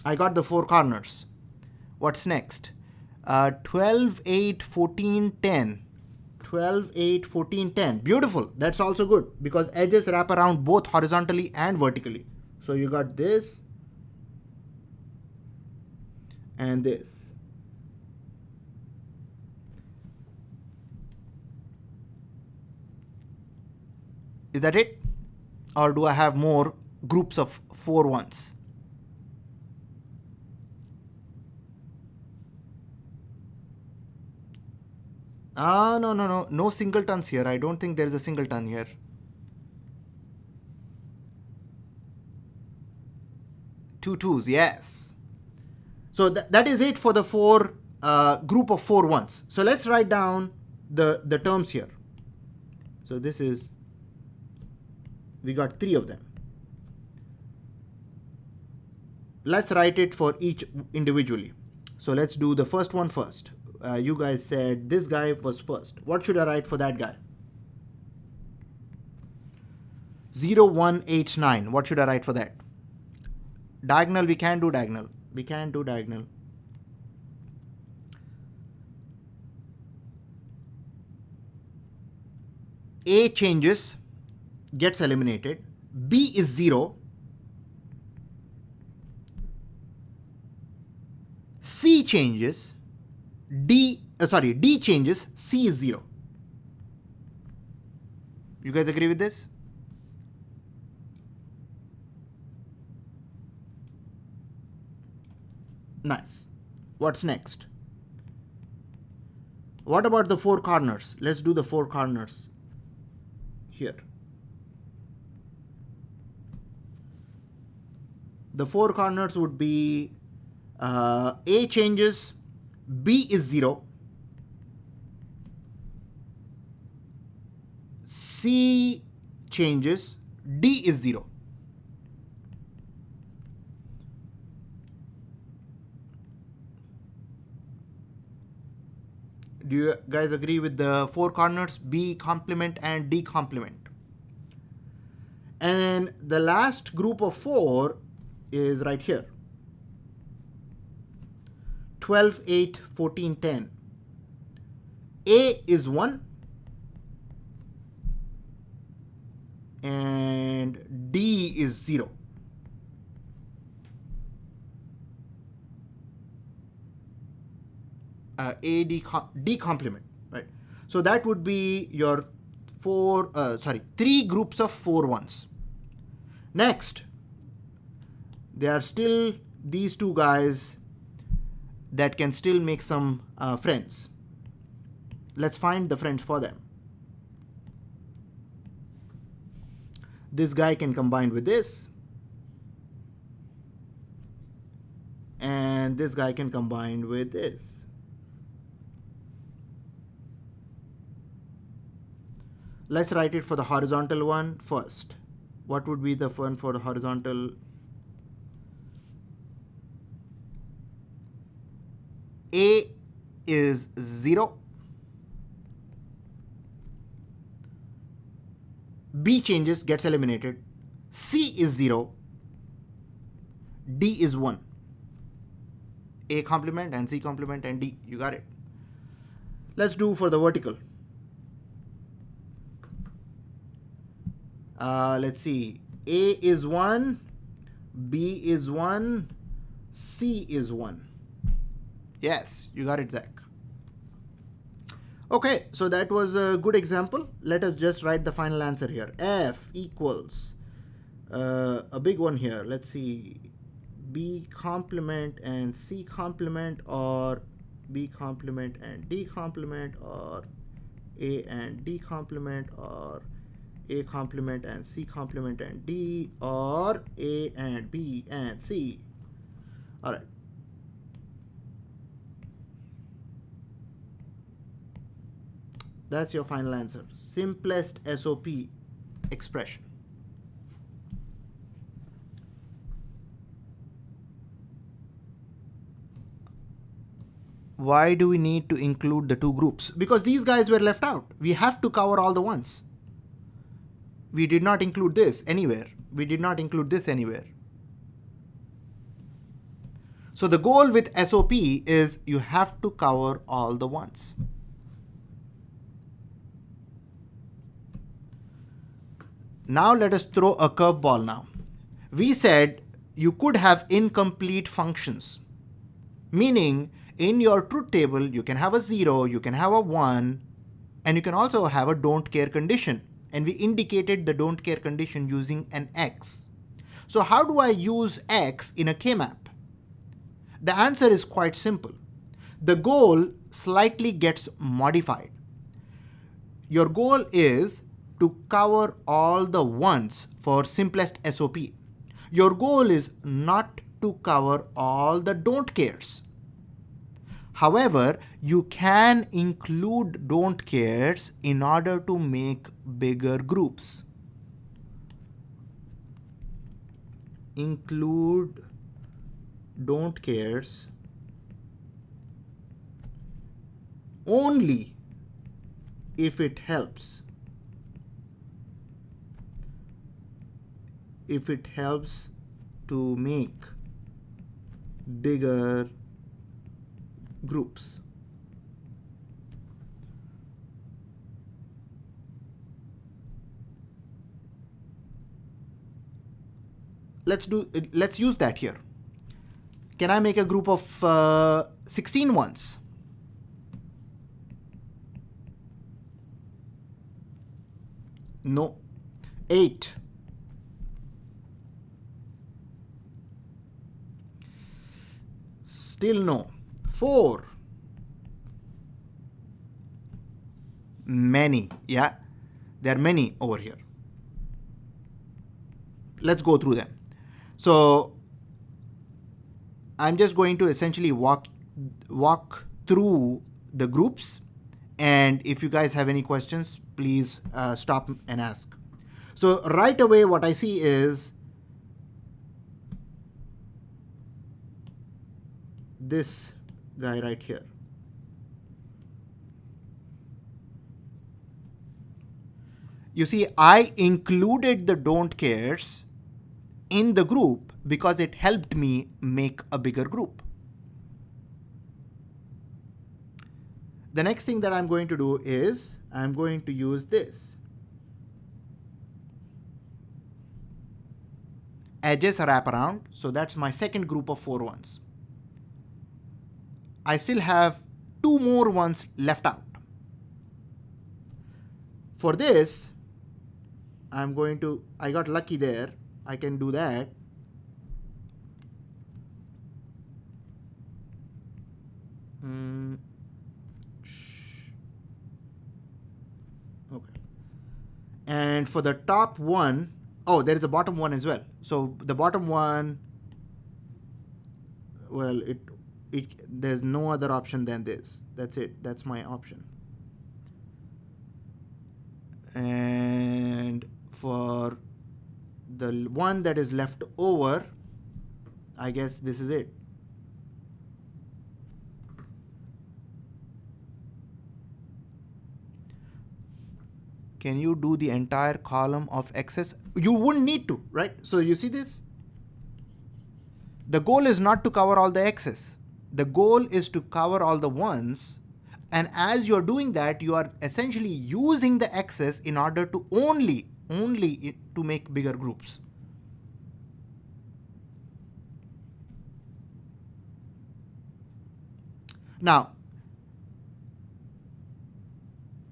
I got the 4 corners. What's next? 12, 8, 14, 10. 12, 8, 14, 10. Beautiful. That's also good because edges wrap around both horizontally and vertically. So you got this and this. Is that it? Or do I have more groups of 4 ones? No singletons here. I don't think there's a singleton here. 2 2s, yes. So that is it for the 4 group of 4 ones. So let's write down the terms here. So this is, we got 3 of them. Let's write it for each individually. So let's do the first one first. You guys said this guy was first. What should I write for that guy? 0, 1, 8, 9. What should I write for that? Diagonal, we can do diagonal. We can do diagonal. A changes, gets eliminated. B is 0. C changes. D changes. C is 0. You guys agree with this? Nice. What's next? What about the 4 corners? Let's do the 4 corners here. The 4 corners would be A changes, B is 0, C changes, D is 0. Do you guys agree with the 4 corners, B complement and D complement? And the last group of 4 is right here. 12, 8, 14, 10. A is 1 and D is 0. D complement, right? So that would be your 3 groups of 4 ones. Next, there are still these 2 guys that can still make some friends. Let's find the friends for them. This guy can combine with this. And this guy can combine with this. Let's write it for the horizontal one first. What would be the one for the horizontal? A is 0. B changes, gets eliminated. C is 0. D is 1. A complement and C complement and D. You got it. Let's do for the vertical. Let's see. A is 1, B is 1, C is 1. Yes, you got it, Zach. Okay, so that was a good example. Let us just write the final answer here. F equals a big one here. Let's see. B complement and C complement, or B complement and D complement, or A and D complement, or A complement and C complement and D, or A and B and C. All right. That's your final answer. Simplest SOP expression. Why do we need to include the two groups? Because these guys were left out. We have to cover all the ones. We did not include this anywhere. We did not include this anywhere. So the goal with SOP is you have to cover all the ones. Now let us throw a curveball now. We said you could have incomplete functions, meaning in your truth table, you can have a 0, you can have a 1, and you can also have a don't care condition. And we indicated the don't care condition using an X. So how do I use X in a K-map? The answer is quite simple. The goal slightly gets modified. Your goal is to cover all the ones for simplest SOP. Your goal is not to cover all the don't cares. However, you can include don't cares in order to make bigger groups. Include don't cares only if it helps. If it helps to make bigger groups. Let's use that here. Can I make a group of 16 ones? No. 8. Still no. 4. Many. Yeah, there are many over here. Let's go through them. So I'm just going to essentially walk through the groups, and if you guys have any questions, please stop and ask. So right away what I see is this guy right here. You see, I included the don't cares in the group because it helped me make a bigger group. The next thing that I'm going to do is I'm going to use this. Edges wraparound. So that's my second group of 4 ones. I still have 2 more ones left out. For this, I got lucky there. I can do that. Okay. And for the top one, oh, there is a bottom one as well. So the bottom one, well, there's no other option than this. That's it. That's my option. And for the one that is left over, I guess this is it. Can you do the entire column of X's? You wouldn't need to, right? So you see this? The goal is not to cover all the X's. The goal is to cover all the ones. And as you're doing that, you are essentially using the X's in order to only only to make bigger groups. Now,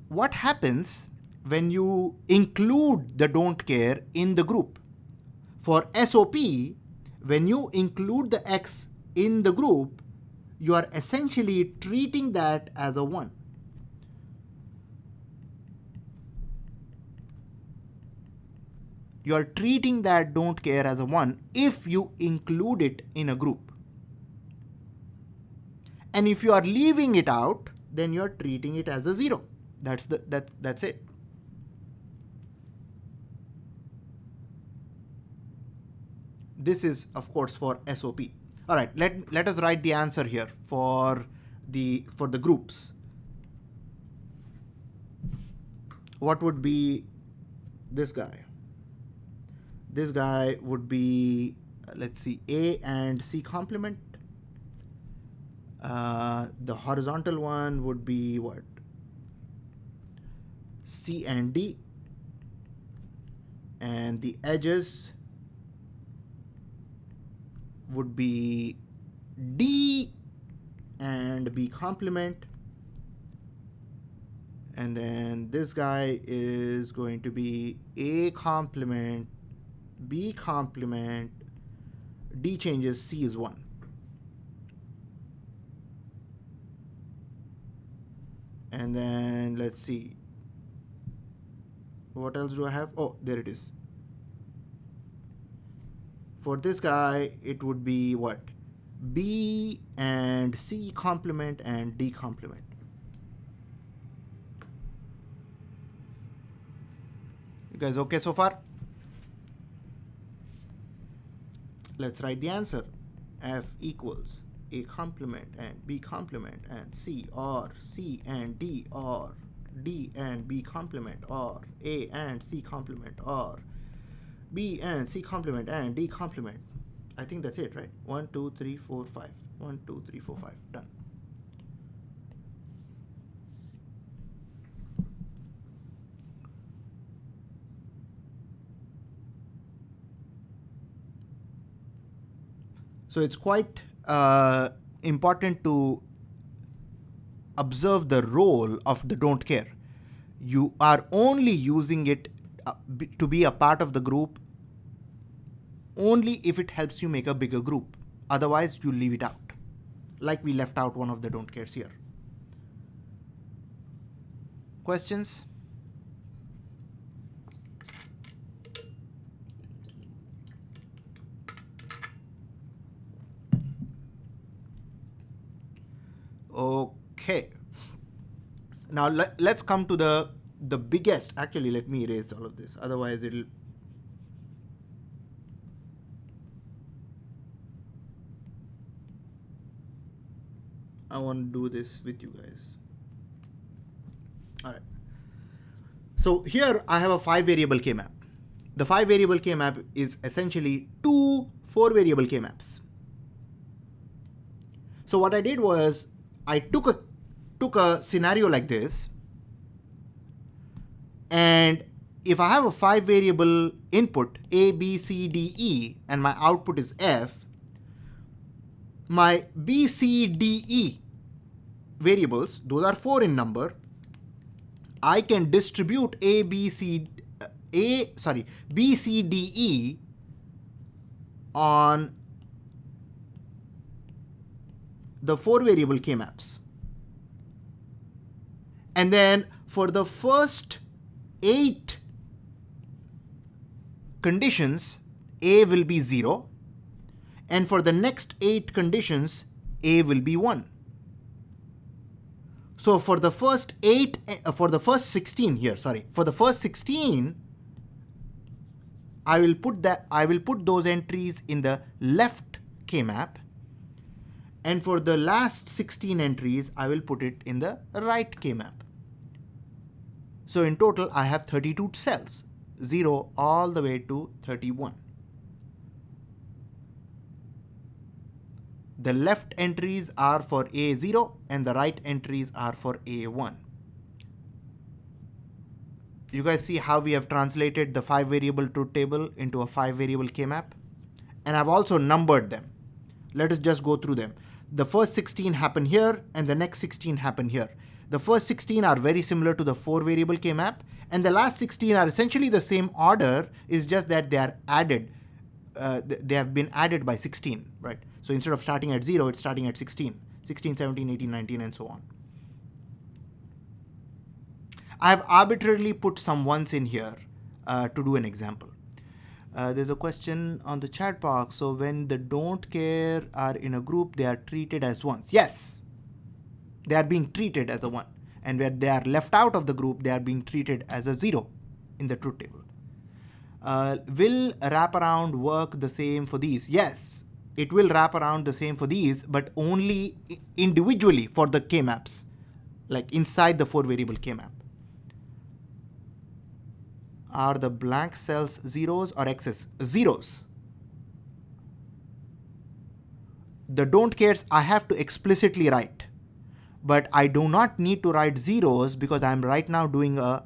what happens when you include the don't care in the group? For SOP, when you include the X in the group, you are essentially treating that as a 1. You are treating that don't care as a 1 if you include it in a group. And if you are leaving it out, then you are treating it as a 0. That's it. This is, of course, for SOP. All right, let us write the answer here for the groups. What would be this guy? This guy would be, let's see, A and C complement. The horizontal one would be what? C and D. And the edges would be D and B complement. And then this guy is going to be A complement, B complement, D changes, C is 1. And then let's see. What else do I have? Oh, there it is. For this guy, it would be what? B and C complement and D complement. You guys okay so far? Let's write the answer. F equals A complement and B complement and C, or C and D, or D and B complement, or A and C complement, or B and C complement and D complement. I think that's it, right? 1, 2, 3, 4, 5. 1, 2, 3, 4, 5. Done. So it's quite important to observe the role of the don't care. You are only using it to be a part of the group only if it helps you make a bigger group. Otherwise, you leave it out. Like we left out one of the don't cares here. Questions? Okay. Now let's come to the biggest. Actually, let me erase all of this. Otherwise, it'll. I want to do this with you guys. All right. So here I have a 5-variable K-map. The 5-variable K-map is essentially 2 4-variable K-maps. So what I did was I took a scenario like this, and if I have a 5-variable input A, B, C, D, E, and my output is F, my B, C, D, E variables, those are 4 in number, I can distribute B, C, D, E on the 4-variable K-maps. And then for the first 8 conditions, A will be 0. And for the next 8 conditions, A will be 1. So for the first 16 here, for the first 16, I will put those entries in the left K-map. And for the last 16 entries, I will put it in the right K-map. So in total, I have 32 cells, 0 all the way to 31. The left entries are for A0 and the right entries are for A1. You guys see how we have translated the 5 variable truth table into a 5 variable K-map? And I've also numbered them. Let us just go through them. The first 16 happen here and the next 16 happen here. The first 16 are very similar to the 4 variable K-map, and the last 16 are essentially the same order, is just that they are added. They have been added by 16, right? So instead of starting at 0, it's starting at 16. 16, 17, 18, 19, and so on. I have arbitrarily put some ones in here to do an example. There's a question on the chat box. So when the don't care are in a group, they are treated as ones. Yes, they are being treated as a 1. And where they are left out of the group, they are being treated as a 0 in the truth table. Will wraparound work the same for these? Yes, it will wrap around the same for these, but only individually for the K-maps, like inside the 4 variable K-map. Are the blank cells zeros or X's? Zeros. The don't cares I have to explicitly write, but I do not need to write zeros because I'm right now doing a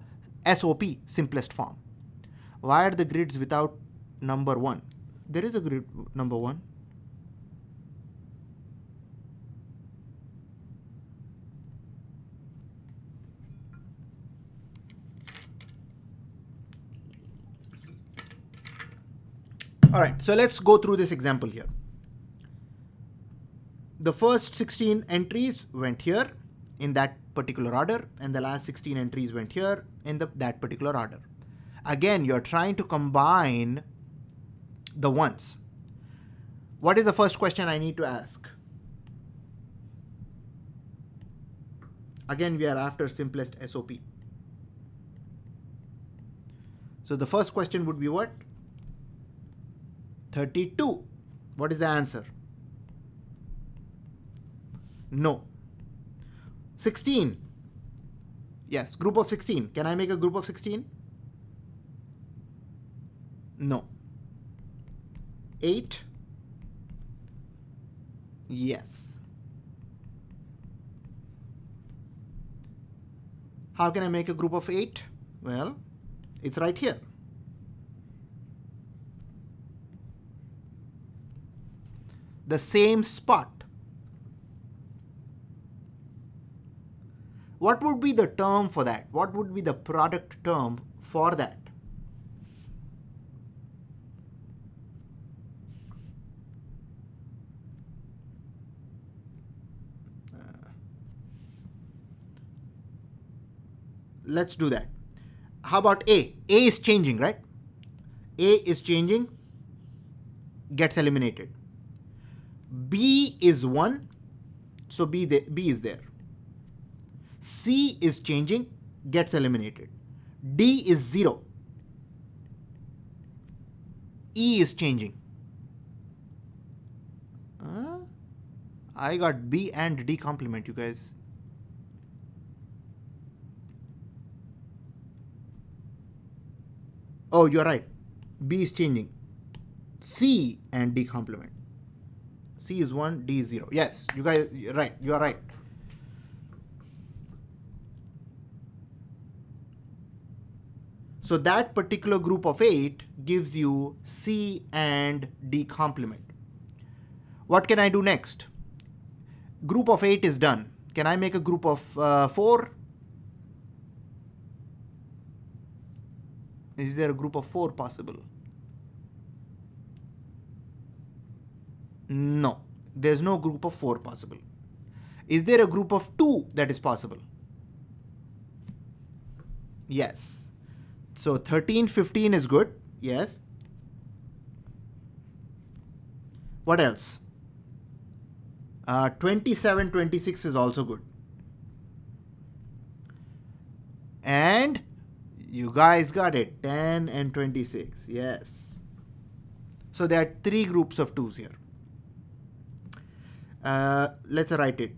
SOP, simplest form. Why are the grids without number 1? There is a grid number 1. All right, so let's go through this example here. The first 16 entries went here in that particular order, and the last 16 entries went here in that particular order. Again, you're trying to combine the ones. What is the first question I need to ask? Again, we are after simplest SOP. So the first question would be what? 32. What is the answer? No. 16. Yes, group of 16. Can I make a group of 16? No. 8. Yes. How can I make a group of 8? Well, it's right here. The same spot. What would be the term for that? What would be the product term for that? Let's do that. How about A? A is changing, right? A is changing, gets eliminated. B is 1, so B is there. C is changing, gets eliminated. D is 0. E is changing. I got B and D complement, you guys. Oh, you're right. B is changing. C and D complement. C is 1, D is 0. Yes, you guys, you're right. You are right. So that particular group of 8 gives you C and D complement. What can I do next? Group of 8 is done. Can I make a group of 4? Is there a group of 4 possible? No, there's no group of 4 possible. Is there a group of 2 that is possible? Yes. So 13, 15 is good. Yes. What else? 27, 26 is also good. And you guys got it. 10 and 26. Yes. So there are 3 groups of 2s here. Let's write it.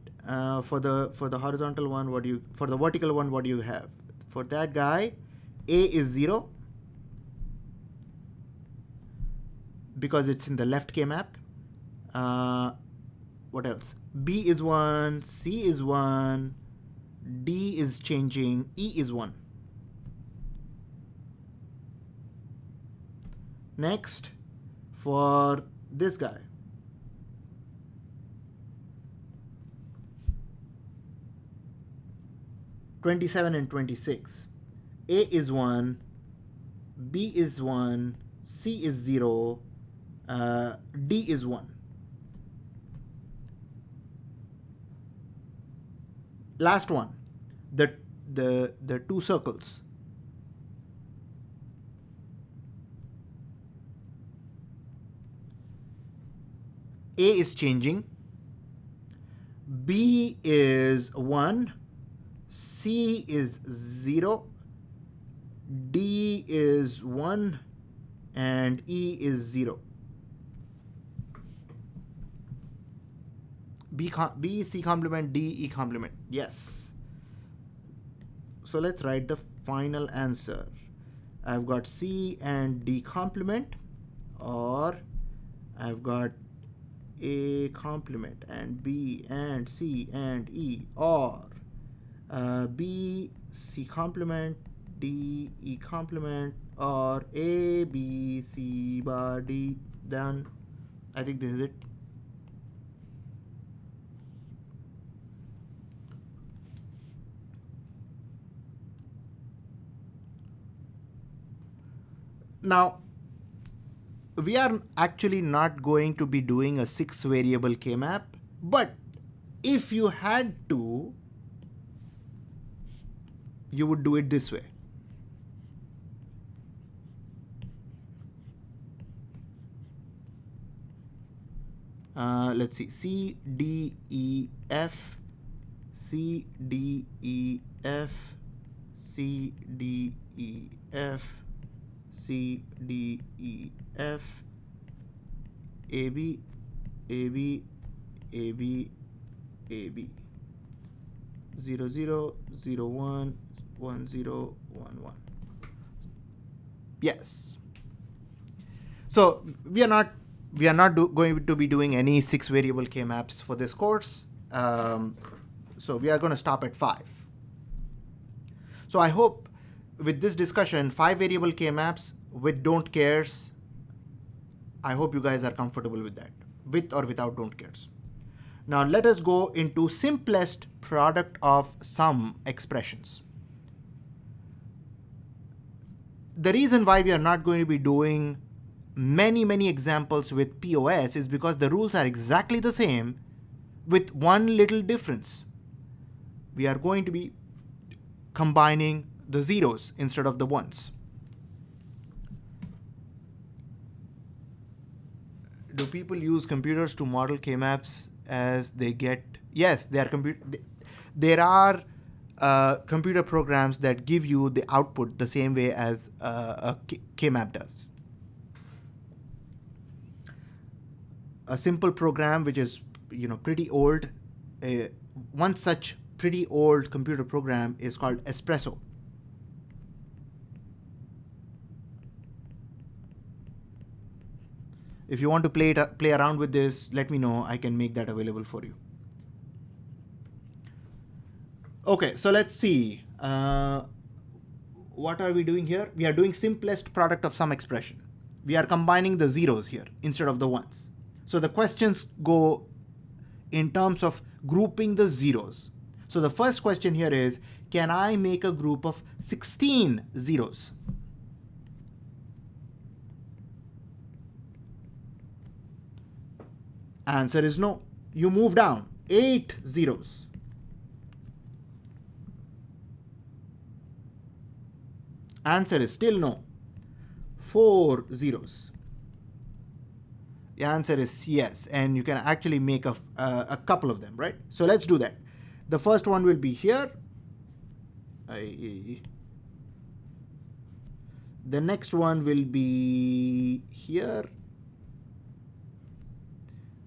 For the horizontal one, for the vertical one, what do you have? For that guy, A is 0 because it's in the left K-map. What else? B is 1, C is 1, D is changing, E is 1. Next, for this guy, (27 and 26). A is 1, B is 1, C is 0, D is 1. Last one, the two circles. A is changing, B is 1, C is 0, D is 1, and E is 0. B, C complement, D, E complement. Yes. So let's write the final answer. I've got C and D complement, or I've got A complement and B and C and E, or B, C complement, D, E complement, or A, B, C bar D. Done. I think this is it. Now, we are actually not going to be doing a 6 variable K-map, but if you had to, you would do it this way. Let's see, C, D, E, F, C, D, E, F, C, D, E, F, C, D, E, F, AB, AB, AB, AB, 0, 0, 0, 1, 1, 0, 1, 1. Yes. So we are not going to be doing any 6 variable K-maps for this course. So we are going to stop at 5. So I hope with this discussion, 5 variable K-maps with don't cares, I hope you guys are comfortable with that, with or without don't cares. Now let us go into simplest product of sum expressions. The reason why we are not going to be doing many examples with POS is because the rules are exactly the same with one little difference. We are going to be combining the zeros instead of the ones. Do people use computers to model K-maps as they get? Yes, there are computer programs that give you the output the same way as a K-map does. A simple program which is pretty old, one such pretty old computer program is called Espresso. If you want to play around with this, let me know. I can make that available for you. Okay, so let's see. What are we doing here? We are doing simplest product of sum expression. We are combining the zeros here instead of the ones. So the questions go in terms of grouping the zeros. So the first question here is, can I make a group of 16 zeros? Answer is no. You move down 8 zeros. Answer is still no. 4 zeros. The answer is yes, and you can actually make a couple of them, right? So let's do that. The first one will be here. The next one will be here.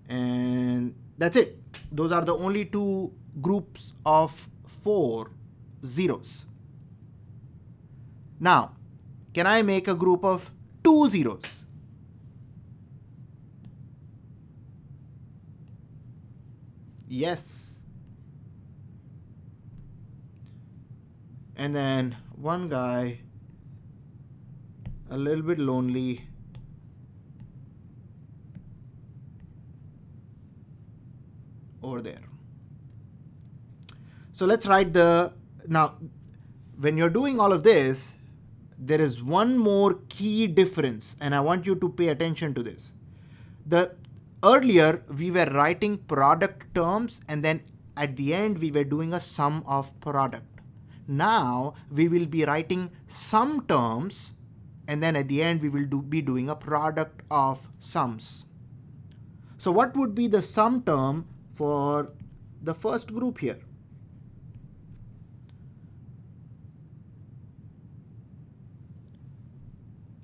And that's it. Those are the only two groups of 4 zeros. Now, can I make a group of 2 zeros? Yes. And then one guy, a little bit lonely, over there. So let's write now when you're doing all of this, there is one more key difference, and I want you to pay attention to this. Earlier, we were writing product terms, and then at the end, we were doing a sum of product. Now, we will be writing sum terms, and then at the end, we will be doing a product of sums. So what would be the sum term for the first group here?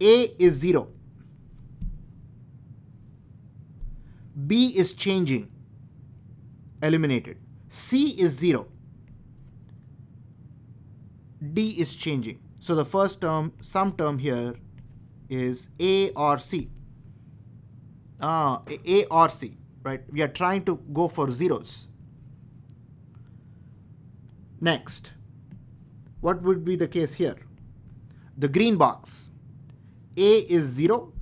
A is 0. B is changing, eliminated. C is 0. D is changing. So the first term, sum term here is A or C. A or C, right? We are trying to go for zeros. Next, what would be the case here? The green box. A is 0.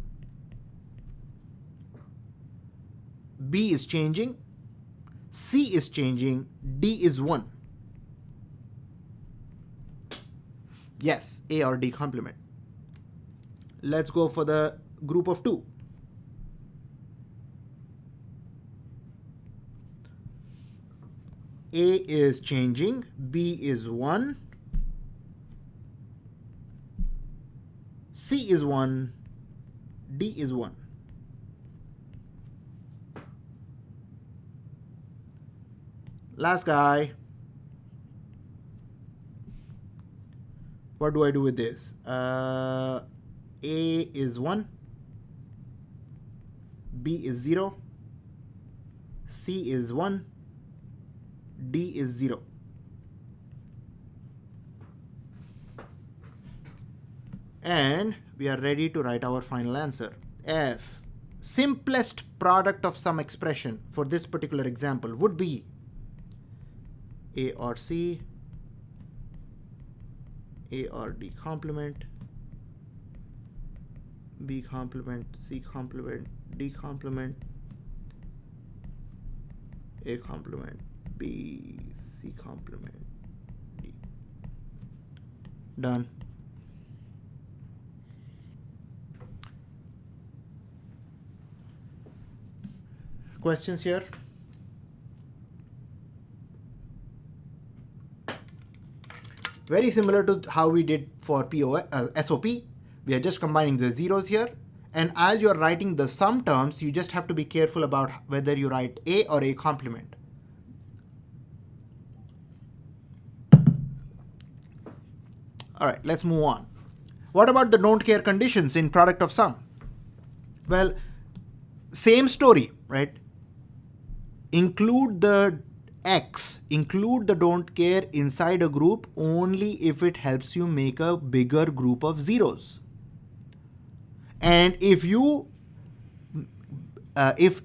B is changing. C is changing. D is 1. Yes, A or D complement. Let's go for the group of 2. A is changing. B is 1. C is 1. D is 1. Last guy. What do I do with this? A is 1. B is 0. C is 1. D is 0. And we are ready to write our final answer. F. Simplest product of some expression for this particular example would be A or C, A or D complement, B complement, C complement, D complement, A complement, B, C complement, D. Done. Questions here? Very similar to how we did for SOP. We are just combining the zeros here. And as you are writing the sum terms, you just have to be careful about whether you write A or A complement. All right, let's move on. What about the don't care conditions in product of sum? Well, same story, right? Include the X, include the don't care inside a group only if it helps you make a bigger group of zeros. And if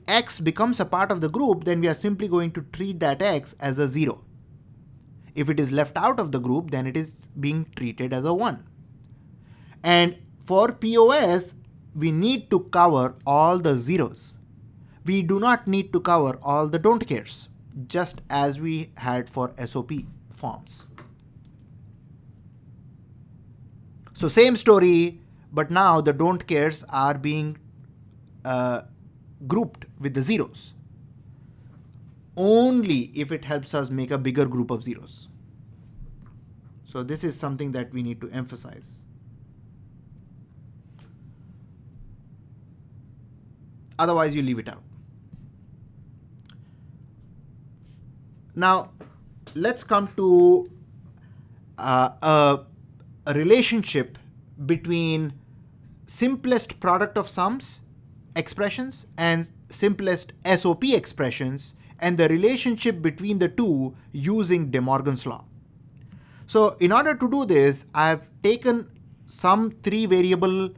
X becomes a part of the group, then we are simply going to treat that X as a 0. If it is left out of the group, then it is being treated as a 1. And for POS, we need to cover all the zeros. We do not need to cover all the don't cares, just as we had for SOP forms. So same story, but now the don't cares are being grouped with the zeros, only if it helps us make a bigger group of zeros. So this is something that we need to emphasize. Otherwise, you leave it out. Now, let's come to a relationship between simplest product of sums expressions and simplest SOP expressions, and the relationship between the two using De Morgan's law. So in order to do this, I've taken some 3 variable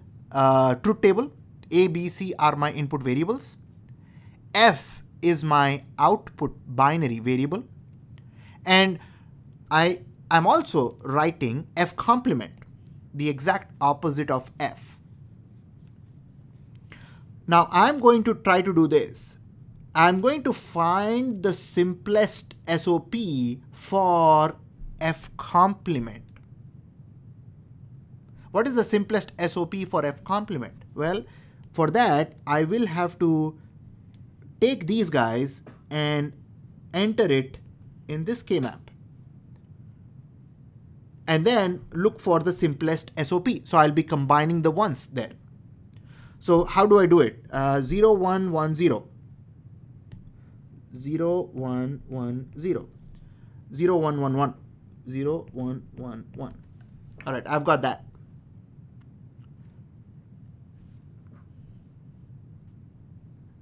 truth table. A, B, C are my input variables. F is my output binary variable. And I'm also writing F complement, the exact opposite of F. Now I'm going to try to do this. I'm going to find the simplest SOP for F complement. What is the simplest SOP for F complement? Well, for that, I will have to take these guys and enter it in this K-map. And then look for the simplest SOP. So I'll be combining the ones there. So how do I do it? 0, 1, 1, 0. 0, 1, 1, 0. 0, 1, 1, 1. 0, 1, 1, 1. All right, I've got that.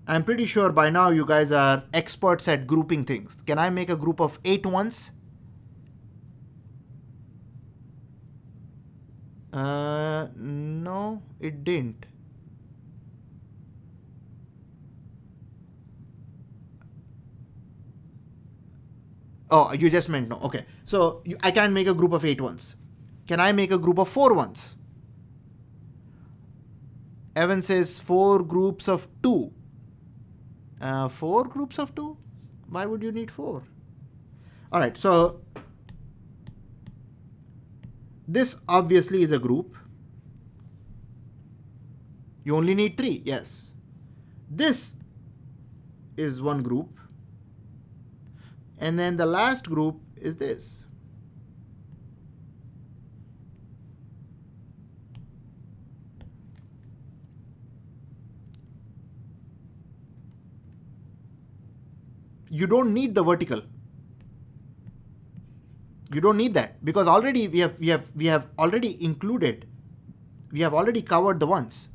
I'm pretty sure by now you guys are experts at grouping things. Can I make a group of 8 ones? No, it didn't. Oh, you just meant no. Okay. So I can't make a group of 8 ones. Can I make a group of 4 ones? Evan says 4 groups of 2. 4 groups of 2? Why would you need 4? All right. So this obviously is a group. You only need 3. Yes. This is one group. And then the last group is this. You don't need the vertical. You don't need that because already we have already included. We have already covered the ones.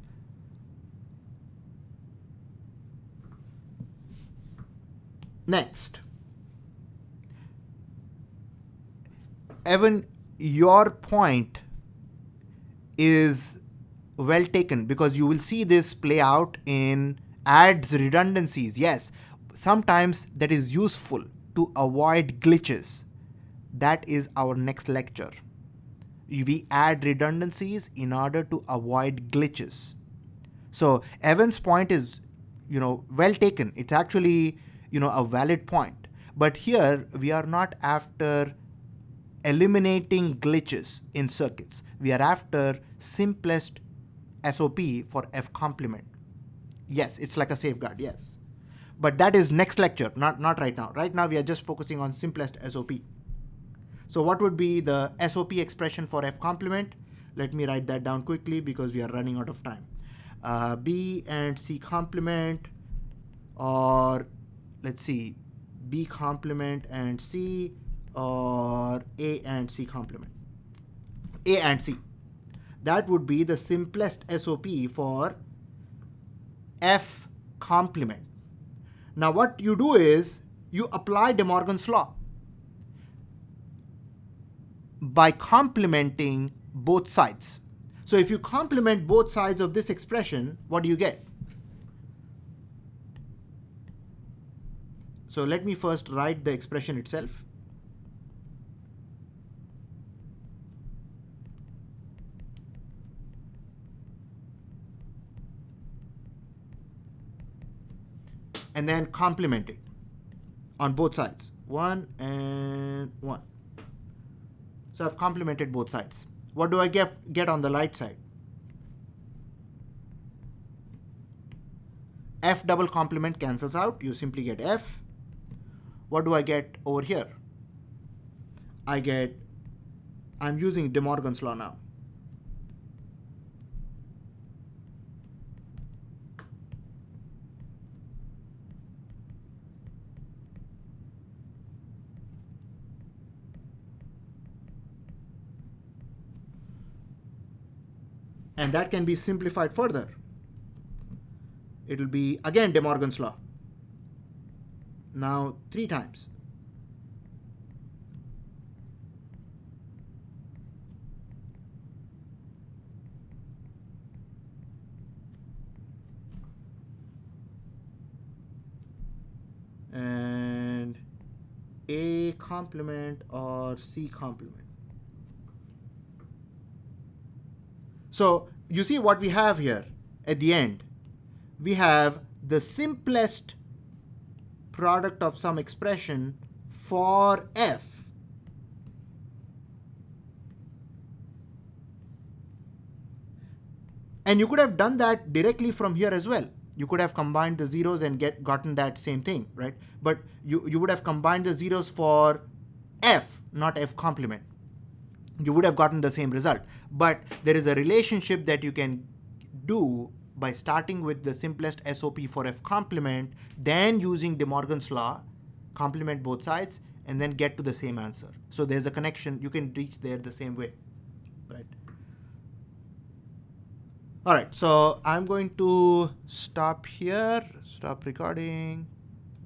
Next. Evan, your point is well taken because you will see this play out in adds redundancies. Yes, sometimes that is useful to avoid glitches. That is our next lecture. We add redundancies in order to avoid glitches. So Evan's point is, well taken. It's actually, a valid point. But here we are not after eliminating glitches in circuits. We are after simplest SOP for F complement. Yes, it's like a safeguard, yes. But that is next lecture, not right now. Right now we are just focusing on simplest SOP. So what would be the SOP expression for F complement? Let me write that down quickly because we are running out of time. B and C complement, or let's see, B complement and C, or A and C complement. A and C. That would be the simplest SOP for F complement. Now what you do is you apply De Morgan's law by complementing both sides. So if you complement both sides of this expression, what do you get? So let me first write the expression itself. And then complement it on both sides. 1 and 1. So I've complemented both sides. What do I get on the right side? F double complement cancels out. You simply get F. What do I get over here? I'm using De Morgan's law now. And that can be simplified further. It will be again De Morgan's law. Now 3 times. And A complement or C complement. So you see what we have here at the end. We have the simplest product of some expression for f. And you could have done that directly from here as well. You could have combined the zeros and gotten that same thing, right? But you would have combined the zeros for f, not f complement. You would have gotten the same result. But there is a relationship that you can do by starting with the simplest SOP for f complement, then using De Morgan's law, complement both sides, and then get to the same answer. So there's a connection. You can reach there the same way, right? All right, so I'm going to stop here, stop recording.